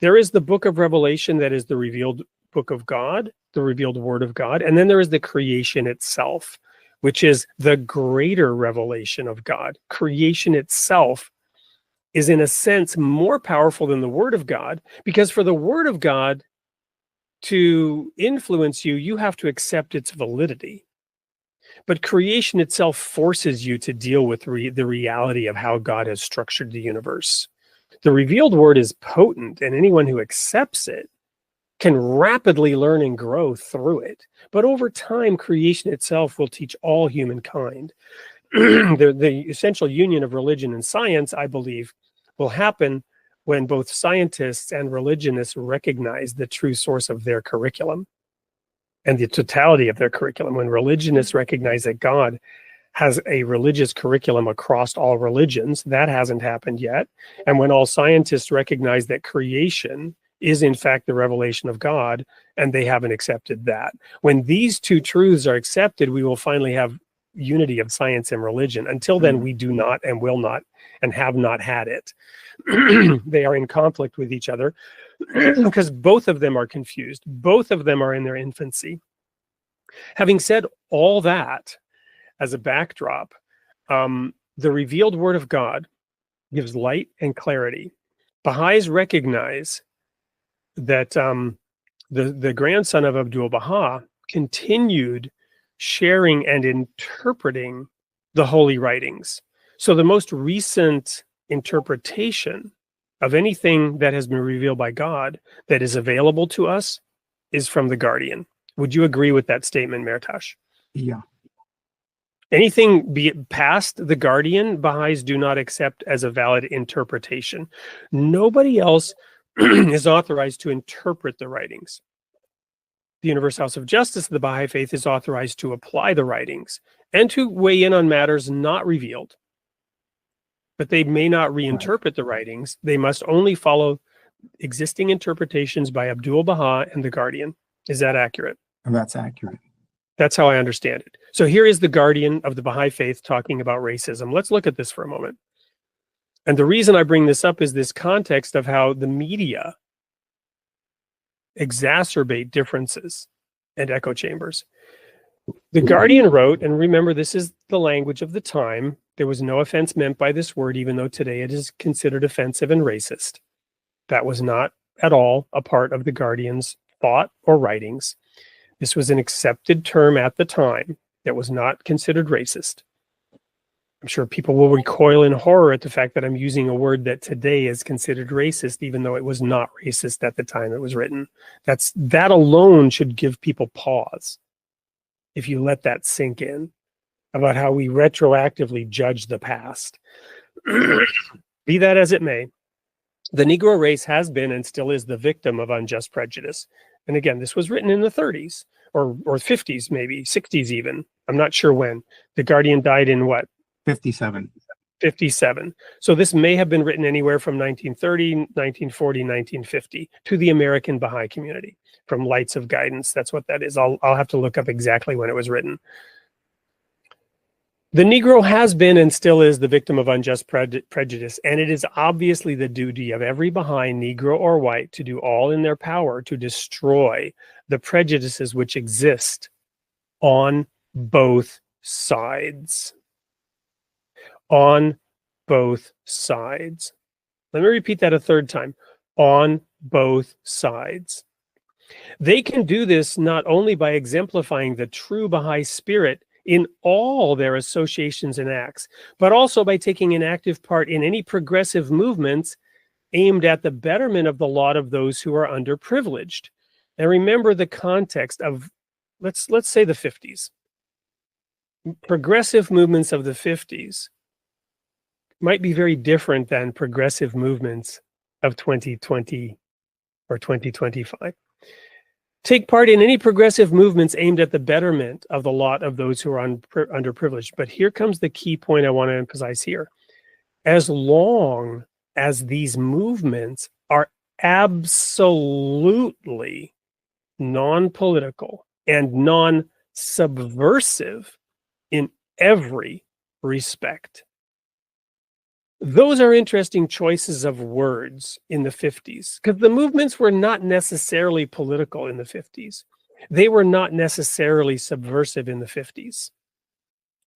There is the book of Revelation that is the revealed book of God, the revealed word of God, and then there is the creation itself, which is the greater revelation of God. Creation itself is, in a sense, more powerful than the word of God, because for the word of God to influence you, you have to accept its validity. But creation itself forces you to deal with the reality of how God has structured the universe. The revealed word is potent, and anyone who accepts it can rapidly learn and grow through it. But over time, creation itself will teach all humankind. The essential union of religion and science, I believe, will happen when both scientists and religionists recognize the true source of their curriculum and the totality of their curriculum. When religionists recognize that God has a religious curriculum across all religions, that hasn't happened yet. And when all scientists recognize that creation is in fact the revelation of God, and they haven't accepted that. When these two truths are accepted, we will finally have unity of science and religion. Until then, we do not and will not and have not had it. They are in conflict with each other because both of them are confused. Both of them are in their infancy. Having said all that as a backdrop, the revealed word of God gives light and clarity. Baha'is recognize that the grandson of Abdul-Baha continued sharing and interpreting the Holy Writings. So the most recent interpretation of anything that has been revealed by God that is available to us is from the Guardian. Would you agree with that statement, Mehrtash? Yeah. Anything past the Guardian, Baha'is do not accept as a valid interpretation. Nobody else is authorized to interpret the writings. The Universal House of Justice of the Baha'i Faith is authorized to apply the writings and to weigh in on matters not revealed. But they may not reinterpret the writings. They must only follow existing interpretations by Abdul-Baha and the Guardian. Is that accurate? That's accurate. That's how I understand it. So here is the Guardian of the Baha'i Faith talking about racism. Let's look at this for a moment. And the reason I bring this up is this context of how the media exacerbate differences and echo chambers. The Guardian wrote, and remember, this is the language of the time. There was no offense meant by this word, even though today it is considered offensive and racist. That was not at all a part of the Guardian's thought or writings. This was an accepted term at the time that was not considered racist. I'm sure people will recoil in horror at the fact that I'm using a word that today is considered racist, even though it was not racist at the time it was written. That alone should give people pause, if you let that sink in, about how we retroactively judge the past. Be that as it may, the Negro race has been and still is the victim of unjust prejudice. And again, this was written in the 30s or 50s, maybe 60s even. I'm not sure when. The Guardian died in what? 57. 57. So this may have been written anywhere from 1930, 1940, 1950 to the American Baha'i community from Lights of Guidance. That's what that is. I'll have to look up exactly when it was written. The Negro has been and still is the victim of unjust prejudice, and it is obviously the duty of every Baha'i, Negro or white, to do all in their power to destroy the prejudices which exist on both sides. On both sides. Let me repeat that a third time. On both sides. They can do this not only by exemplifying the true Baha'i spirit in all their associations and acts, but also by taking an active part in any progressive movements aimed at the betterment of the lot of those who are underprivileged. And remember the context of, let's say the 50s. Progressive movements of the 50s might be very different than progressive movements of 2020 or 2025. Take part in any progressive movements aimed at the betterment of the lot of those who are underprivileged. But here comes the key point I want to emphasize here. As long as these movements are absolutely non-political and non-subversive in every respect. Those are interesting choices of words in the 50s, because the movements were not necessarily political in the 50s. They were not necessarily subversive in the 50s.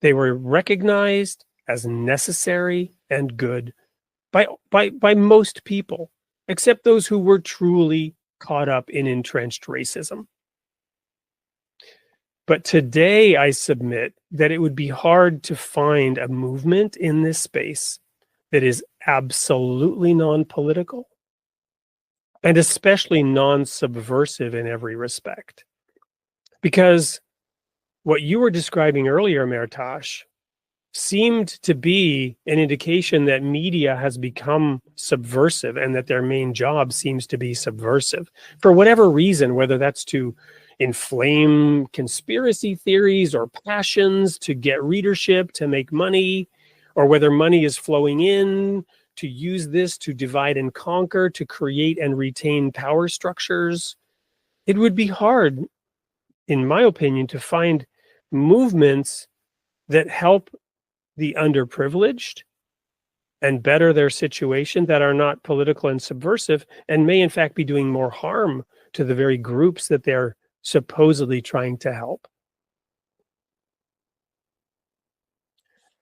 They were recognized as necessary and good by most people, except those who were truly caught up in entrenched racism. But today I submit that it would be hard to find a movement in this space that is absolutely non-political and especially non-subversive in every respect. Because what you were describing earlier, Mehrtash, seemed to be an indication that media has become subversive and that their main job seems to be subversive for whatever reason, whether that's to inflame conspiracy theories or passions, to get readership, to make money, or whether money is flowing in to use this to divide and conquer, to create and retain power structures. It would be hard, in my opinion, to find movements that help the underprivileged and better their situation that are not political and subversive and may in fact be doing more harm to the very groups that they're supposedly trying to help.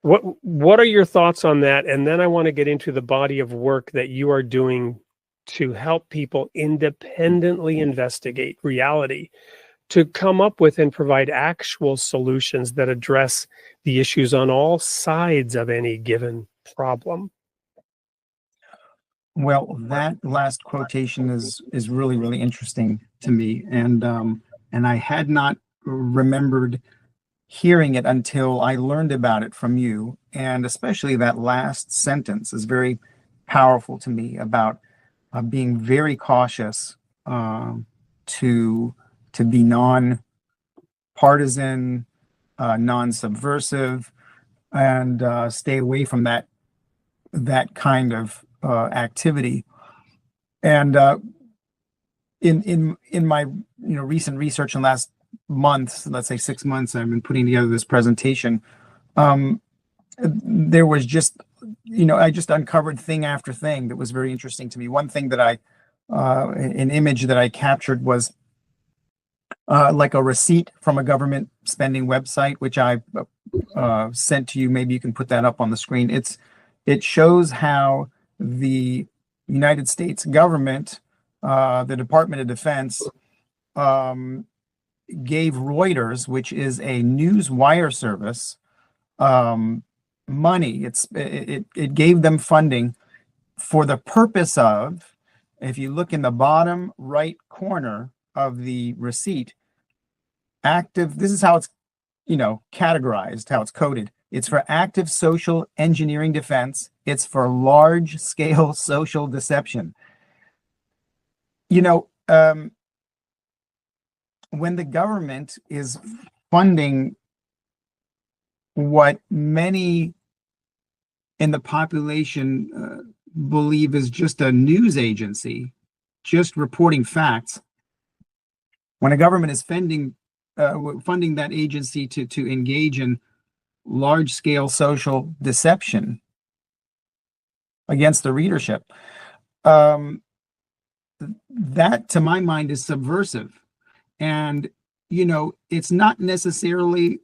What are your thoughts on that? And then I want to get into the body of work that you are doing to help people independently investigate reality, to come up with and provide actual solutions that address the issues on all sides of any given problem. Well, that last quotation is really, really interesting to me, and I had not remembered hearing it until I learned about it from you, and especially that last sentence is very powerful to me about being very cautious to be non-partisan, non-subversive, and stay away from that kind of activity. And in my recent research in the last months, let's say 6 months, I've been putting together this presentation. There was just, I just uncovered thing after thing that was very interesting to me. One thing that an image that I captured was like a receipt from a government spending website, which I sent to you. Maybe you can put that up on the screen. It shows how the United States government, the Department of Defense, gave Reuters, which is a news wire service, money. It gave them funding for the purpose of, if you look in the bottom right corner of the receipt, this is how it's categorized, how it's coded. It's for active social engineering defense. It's for large scale social deception. When the government is funding what many in the population believe is just a news agency, just reporting facts, when a government is funding that agency to engage in large-scale social deception against the readership. That, to my mind, is subversive. And, it's not necessarily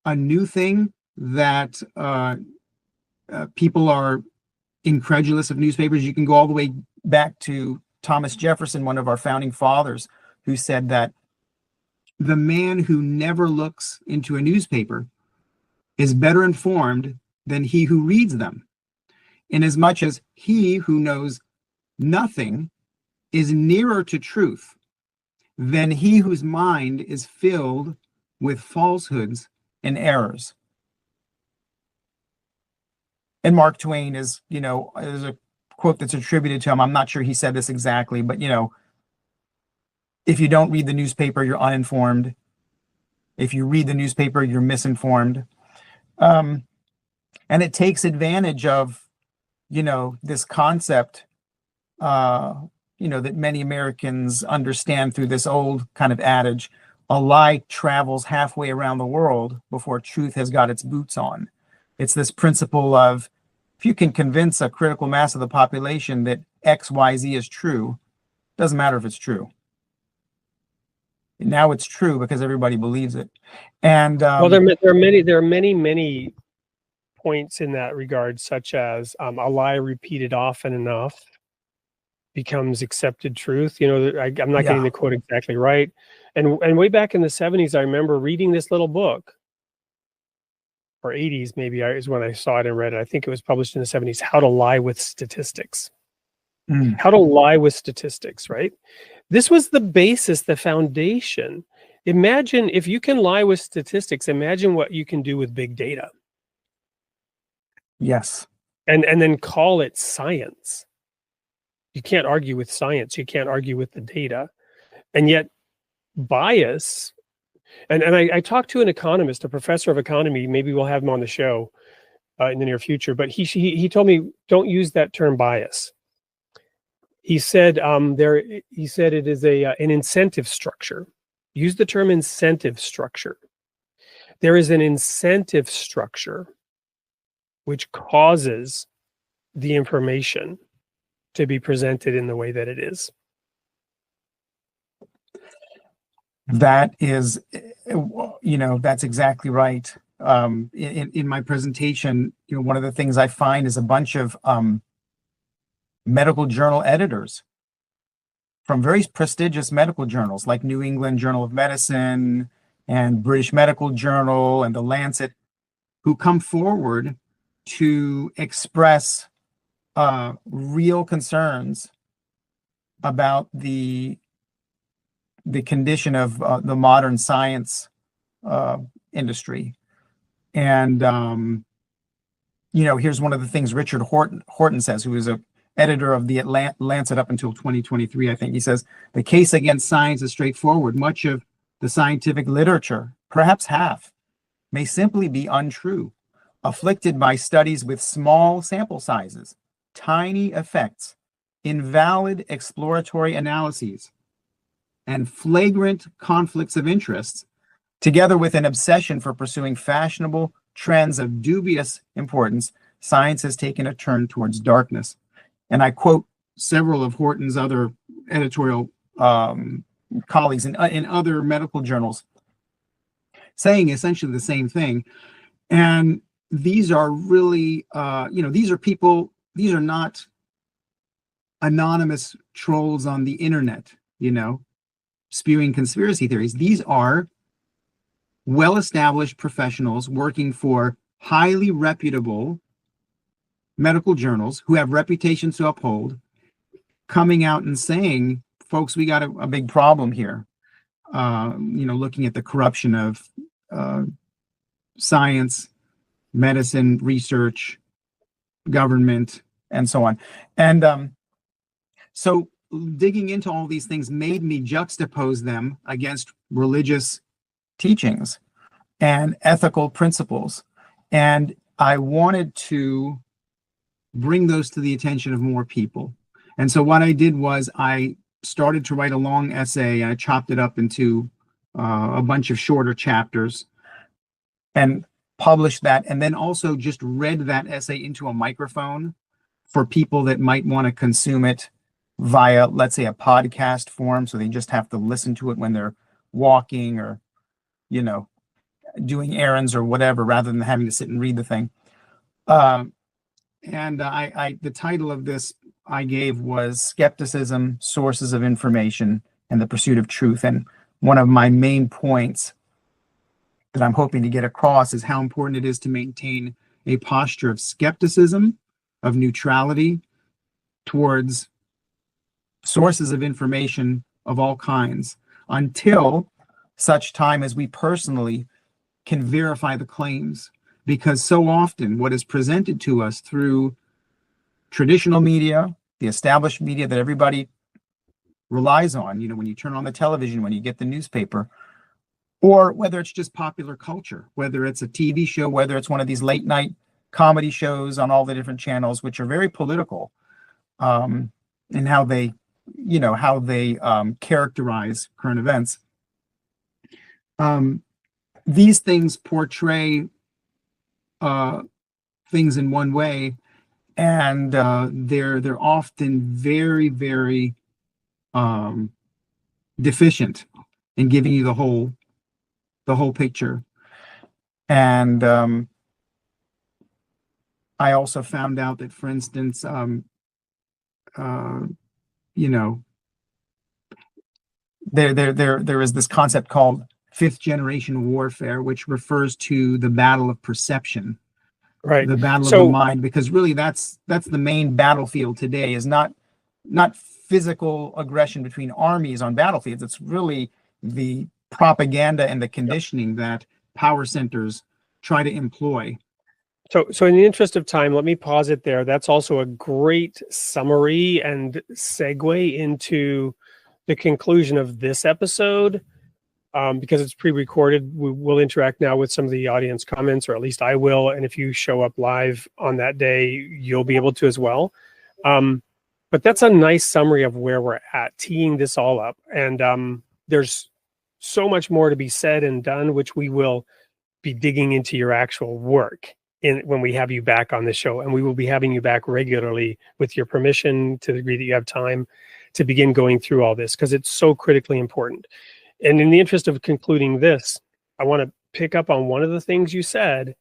a new thing that people are incredulous of newspapers. You can go all the way back to Thomas Jefferson, one of our founding fathers, who said that the man who never looks into a newspaper is better informed than he who reads them, inasmuch as he who knows nothing is nearer to truth than he whose mind is filled with falsehoods and errors. And Mark Twain is a quote that's attributed to him. I'm not sure he said this exactly, but if you don't read the newspaper, you're uninformed. If you read the newspaper, you're misinformed. And it takes advantage of, this concept, that many Americans understand through this old kind of adage: a lie travels halfway around the world before truth has got its boots on. It's this principle of, if you can convince a critical mass of the population that X, Y, Z is true, doesn't matter if it's true. Now it's true because everybody believes it. And well, there are many points in that regard, such as a lie repeated often enough becomes accepted truth. I'm not getting the quote exactly right. And way back in the 70s, I remember reading this little book, or 80s maybe is when I saw it and read it. I think it was published in the 70s, How to Lie with Statistics. How to lie with statistics, right? This was the basis, the foundation. Imagine if you can lie with statistics, imagine what you can do with big data. Yes. And then call it science. You can't argue with science. You can't argue with the data. And yet bias, and I talked to an economist, a professor of economy, maybe we'll have him on the show in the near future, but he told me, don't use that term bias. He said it is an incentive structure. Use the term incentive structure. There is an incentive structure which causes the information to be presented in the way that it is. That is, that's exactly right. In my presentation, one of the things I find is a bunch of medical journal editors from very prestigious medical journals like New England Journal of Medicine and British Medical Journal and The Lancet, who come forward to express real concerns about the condition of the modern science industry. And here's one of the things Richard Horton says, who is a editor of the Lancet up until 2023, I think. He says, the case against science is straightforward. Much of the scientific literature, perhaps half, may simply be untrue, afflicted by studies with small sample sizes, tiny effects, invalid exploratory analyses, and flagrant conflicts of interest, together with an obsession for pursuing fashionable trends of dubious importance. Science has taken a turn towards darkness. And I quote several of Horton's other editorial colleagues in other medical journals saying essentially the same thing. And these are really, these are people, these are not anonymous trolls on the internet, spewing conspiracy theories. These are well-established professionals working for highly reputable medical journals who have reputations to uphold, coming out and saying, folks, we got a big problem here. Looking at the corruption of science, medicine, research, government, and so on. And so digging into all these things made me juxtapose them against religious teachings and ethical principles. And I wanted to bring those to the attention of more people. And so what I did was I started to write a long essay. I chopped it up into a bunch of shorter chapters. And published that, and then also just read that essay into a microphone for people that might want to consume it via, let's say, a podcast form, so they just have to listen to it when they're walking or, you know, doing errands or whatever, rather than having to sit and read the thing. The title of this I gave was Skepticism, Sources of Information, and the Pursuit of Truth. And one of my main points that I'm hoping to get across is how important it is to maintain a posture of skepticism, of neutrality towards sources of information of all kinds, until such time as we personally can verify the claims. Because so often what is presented to us through traditional media, the established media that everybody relies on, you know, when you turn on the television, when you get the newspaper, or whether it's just popular culture, whether it's a TV show, whether it's one of these late night comedy shows on all the different channels, which are very political, in how they, you know, how they characterize current events. These things portray things in one way, and they're often very, very deficient in giving you the whole picture. And I also found out that, for instance, you know, there is this concept called fifth generation warfare, which refers to the battle of perception, Right. the battle of the mind, because really that's the main battlefield today, is not physical aggression between armies on battlefields. It's really the propaganda and the conditioning that power centers try to employ. So in the interest of time, let me pause it there. That's also a great summary and segue into the conclusion of this episode. Because it's pre-recorded, we will interact now with some of the audience comments, or at least I will. And if you show up live on that day, you'll be able to as well. But that's a nice summary of where we're at, teeing this all up. And there's so much more to be said and done, which we will be digging into your actual work when we have you back on the show. And we will be having you back regularly with your permission, to the degree that you have time to begin going through all this, because it's so critically important. And in the interest of concluding this, I want to pick up on one of the things you said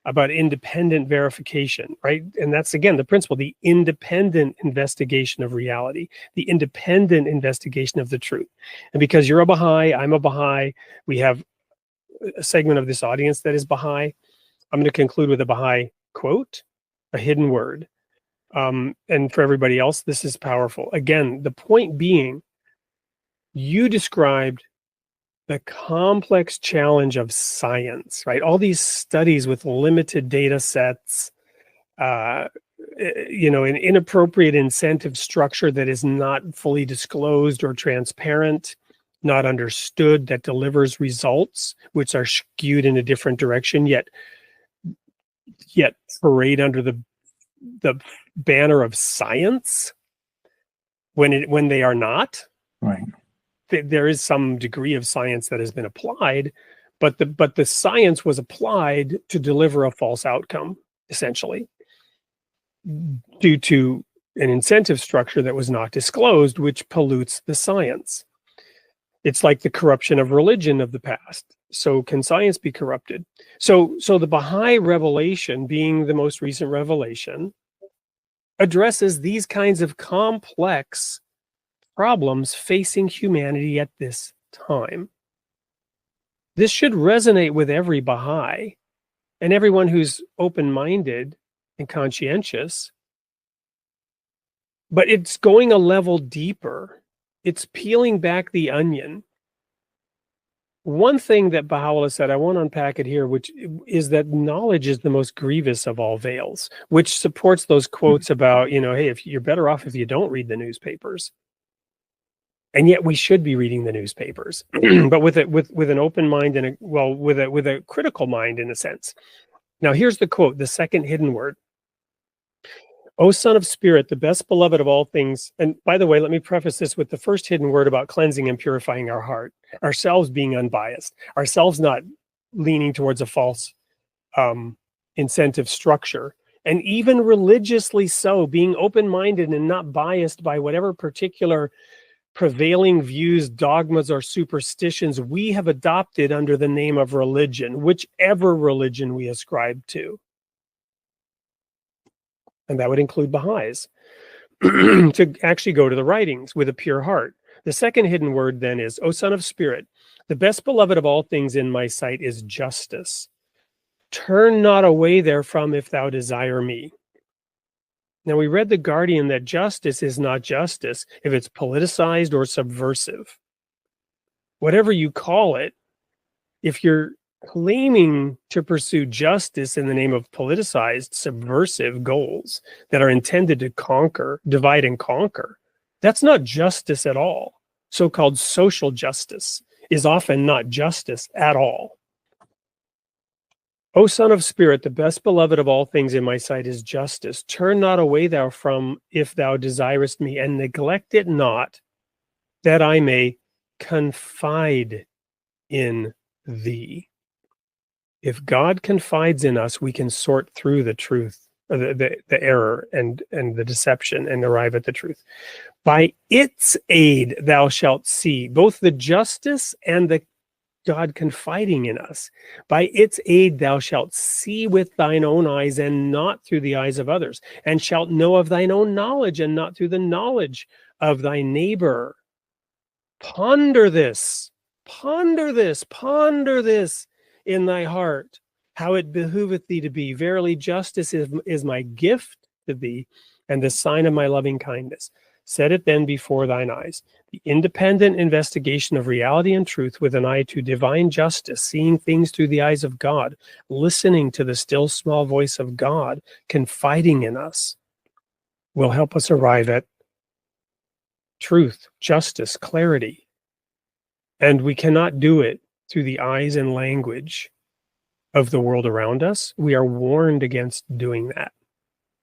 about independent verification, right? And that's, again, the principle, the independent investigation of reality, the independent investigation of the truth. And because you're a Baha'i, I'm a Baha'i, we have a segment of this audience that is Baha'i, I'm going to conclude with a Baha'i quote, a hidden word. And for everybody else, this is powerful. Again, the point being, you described the complex challenge of science, right? All these studies with limited data sets, you know, an inappropriate incentive structure that is not fully disclosed or transparent, not understood, that delivers results which are skewed in a different direction, yet parade under the banner of science when they are not. Right. There is some degree of science that has been applied, but the science was applied to deliver a false outcome, essentially, due to an incentive structure that was not disclosed, which pollutes the science. It's like the corruption of religion of the past. So can science be corrupted? So the Baha'i revelation, being the most recent revelation, addresses these kinds of complex problems facing humanity at this time. This should resonate with every Baha'i and everyone who's open-minded and conscientious. But it's going a level deeper. It's peeling back the onion. One thing that Baha'u'llah said, I won't unpack it here, which is that knowledge is the most grievous of all veils, which supports those quotes about, you know, hey, if you're better off if you don't read the newspapers. And yet we should be reading the newspapers, but with an open mind and with a critical mind, in a sense. Now, here's the quote, the second hidden word. O son of spirit, the best beloved of all things. And by the way, let me preface this with the first hidden word about cleansing and purifying our heart, ourselves being unbiased, ourselves not leaning towards a false incentive structure, and even religiously so, being open-minded and not biased by whatever particular prevailing views, dogmas, or superstitions we have adopted under the name of religion, whichever religion we ascribe to. And that would include Baha'is, to actually go to the writings with a pure heart. The second hidden word then is, O Son of Spirit, the best beloved of all things in my sight is justice. Turn not away therefrom if thou desire me. Now, we read The Guardian that justice is not justice if it's politicized or subversive. Whatever you call it, if you're claiming to pursue justice in the name of politicized, subversive goals that are intended to conquer, divide and conquer, that's not justice at all. So-called social justice is often not justice at all. O Son of Spirit, the best beloved of all things in my sight is justice. Turn not away thou from if thou desirest me, and neglect it not, that I may confide in thee. If God confides in us, we can sort through the truth, the error and the deception, and arrive at the truth. By its aid thou shalt see both the justice and the God confiding in us. By its aid thou shalt see with thine own eyes, and not through the eyes of others, and shalt know of thine own knowledge, and not through the knowledge of thy neighbor. Ponder this, ponder this, ponder this in thy heart, how it behooveth thee to be. Verily, justice is my gift to thee, and the sign of my loving kindness. Set it then before thine eyes. The independent investigation of reality and truth with an eye to divine justice, seeing things through the eyes of God, listening to the still small voice of God, confiding in us, will help us arrive at truth, justice, clarity. And we cannot do it through the eyes and language of the world around us. We are warned against doing that,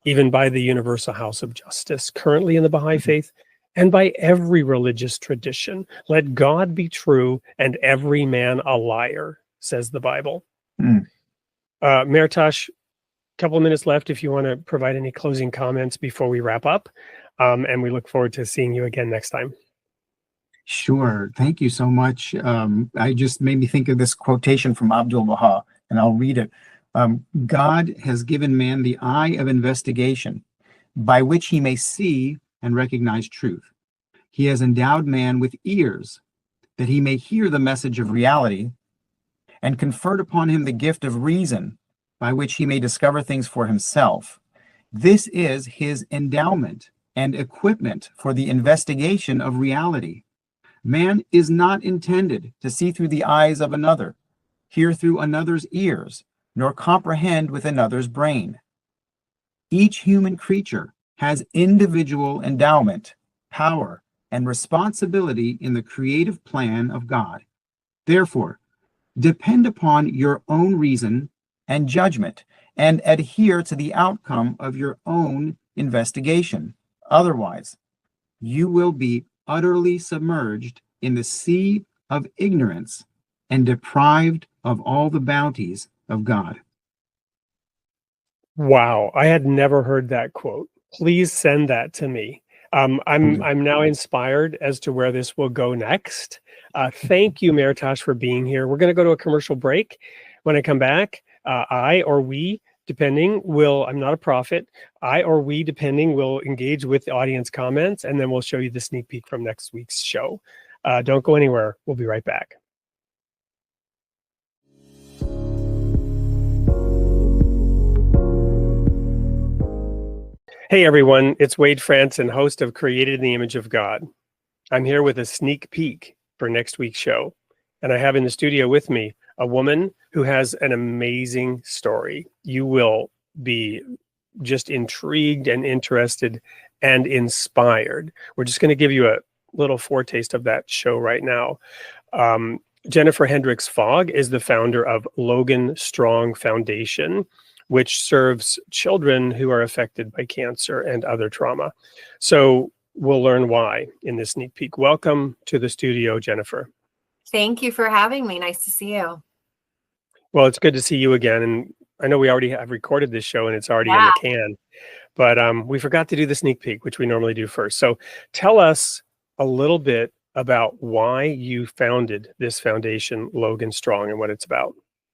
even by the Universal House of Justice, currently in the Baha'i faith, and by every religious tradition. Let God be true and every man a liar, says the Bible. Mehrtash, a couple of minutes left if you want to provide any closing comments before we wrap up. And we look forward to seeing you again next time. Sure. Thank you so much. I just made me think of this quotation from Abdul Baha, and I'll read it. God has given man the eye of investigation by which he may see and recognize truth. He has endowed man with ears that he may hear the message of reality, and conferred upon him the gift of reason by which he may discover things for himself. This is his endowment and equipment for the investigation of reality. Man is not intended to see through the eyes of another, hear through another's ears, nor comprehend with another's brain. Each human creature has individual endowment, power, and responsibility in the creative plan of God. Therefore, depend upon your own reason and judgment, and adhere to the outcome of your own investigation. Otherwise, you will be utterly submerged in the sea of ignorance and deprived of all the bounties of God. Wow, I had never heard that quote. Please send that to me. I'm now inspired as to where this will go next. Thank you, Mehrtash, for being here. We're going to go to a commercial break. When I come back, I or we, depending, I'm not a prophet, I or we, depending, will engage with the audience comments, and then we'll show you the sneak peek from next week's show. Don't go anywhere. We'll be right back. Hey everyone, it's Wade Franson, host of Created in the Image of God. I'm here with a sneak peek for next week's show. And I have in the studio with me a woman who has an amazing story. You will be just intrigued and interested and inspired. We're just going to give you a little foretaste of that show right now. Jennifer Hendricks Fogg is the founder of Logan Strong Foundation, which serves children who are affected by cancer and other trauma. So we'll learn why in this sneak peek. Welcome to the studio, Jennifer. Thank you for having me. Nice to see you. Well, it's good to see you again. And I know we already have recorded this show and it's already in Yeah. the can, but we forgot to do the sneak peek, which we normally do first. So tell us a little bit about why you founded this foundation, Logan Strong, and what it's about.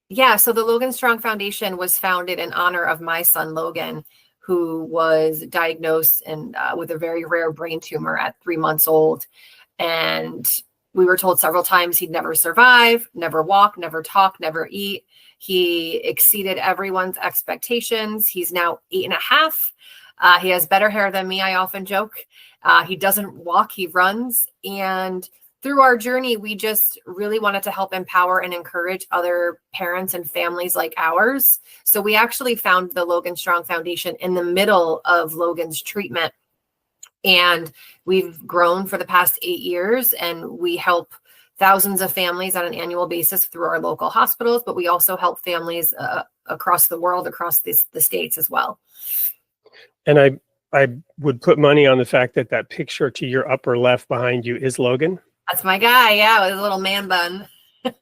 Yeah, so the Logan Strong Foundation was founded in honor of my son, Logan, who was diagnosed with a very rare brain tumor at 3 months old. And we were told several times he'd never survive, never walk, never talk, never eat. He exceeded everyone's expectations. He's now 8.5. He has better hair than me, I often joke. He doesn't walk, he runs. And through our journey, we just really wanted to help empower and encourage other parents and families like ours. So we actually found the Logan Strong Foundation in the middle of Logan's treatment. And we've grown for the past 8 years, and we help thousands of families on an annual basis through our local hospitals, but we also help families across the world, across the states as well. And I would put money on the fact that that picture to your upper left behind you is Logan. That's my guy, yeah, with a little man bun.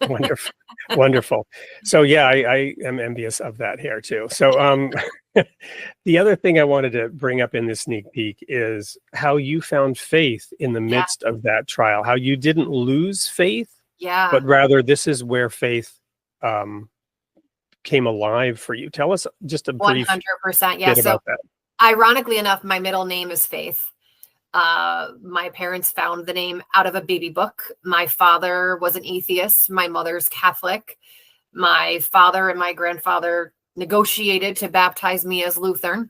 Wonderful. Wonderful. So yeah, I am envious of that hair too. So the other thing I wanted to bring up in this sneak peek is how you found faith in the midst of that trial, how you didn't lose faith, but rather this is where faith came alive for you. Tell us just a brief 100%. Yeah. bit So about that. ironically enough, my middle name is Faith. My parents found the name out of a baby book. My father was an atheist. My mother's Catholic. My father and my grandfather negotiated to baptize me as Lutheran.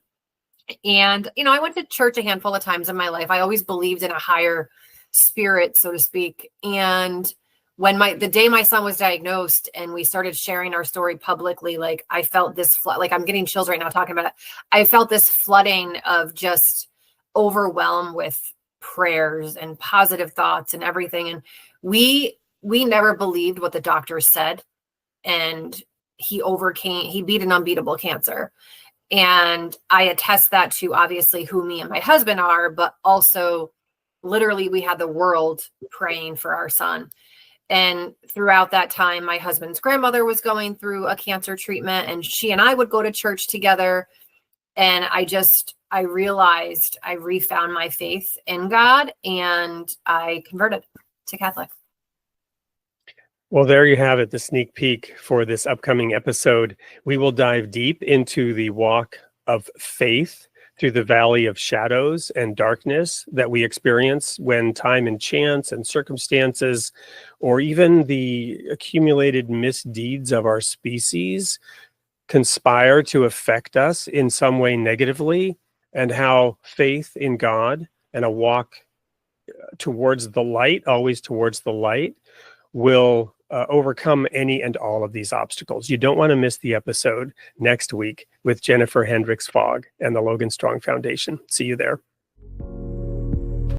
And, you know, I went to church a handful of times in my life. I always believed in a higher spirit, so to speak. And when the day my son was diagnosed and we started sharing our story publicly, like I felt this like I'm getting chills right now talking about it. I felt this flooding of just overwhelmed with prayers and positive thoughts and everything. And we never believed what the doctors said. And he beat an unbeatable cancer. And I attest that to obviously who me and my husband are, but also literally we had the world praying for our son. And throughout that time, my husband's grandmother was going through a cancer treatment, and she and I would go to church together. And I realized I refound my faith in God, and I converted to Catholic. Well, there you have it, the sneak peek for this upcoming episode. We will dive deep into the walk of faith through the valley of shadows and darkness that we experience when time and chance and circumstances, or even the accumulated misdeeds of our species, conspire to affect us in some way negatively, and how faith in God and a walk towards the light, always towards the light, will overcome any and all of these obstacles. You don't want to miss the episode next week with Jennifer Hendricks Fogg and the Logan Strong Foundation. See you there.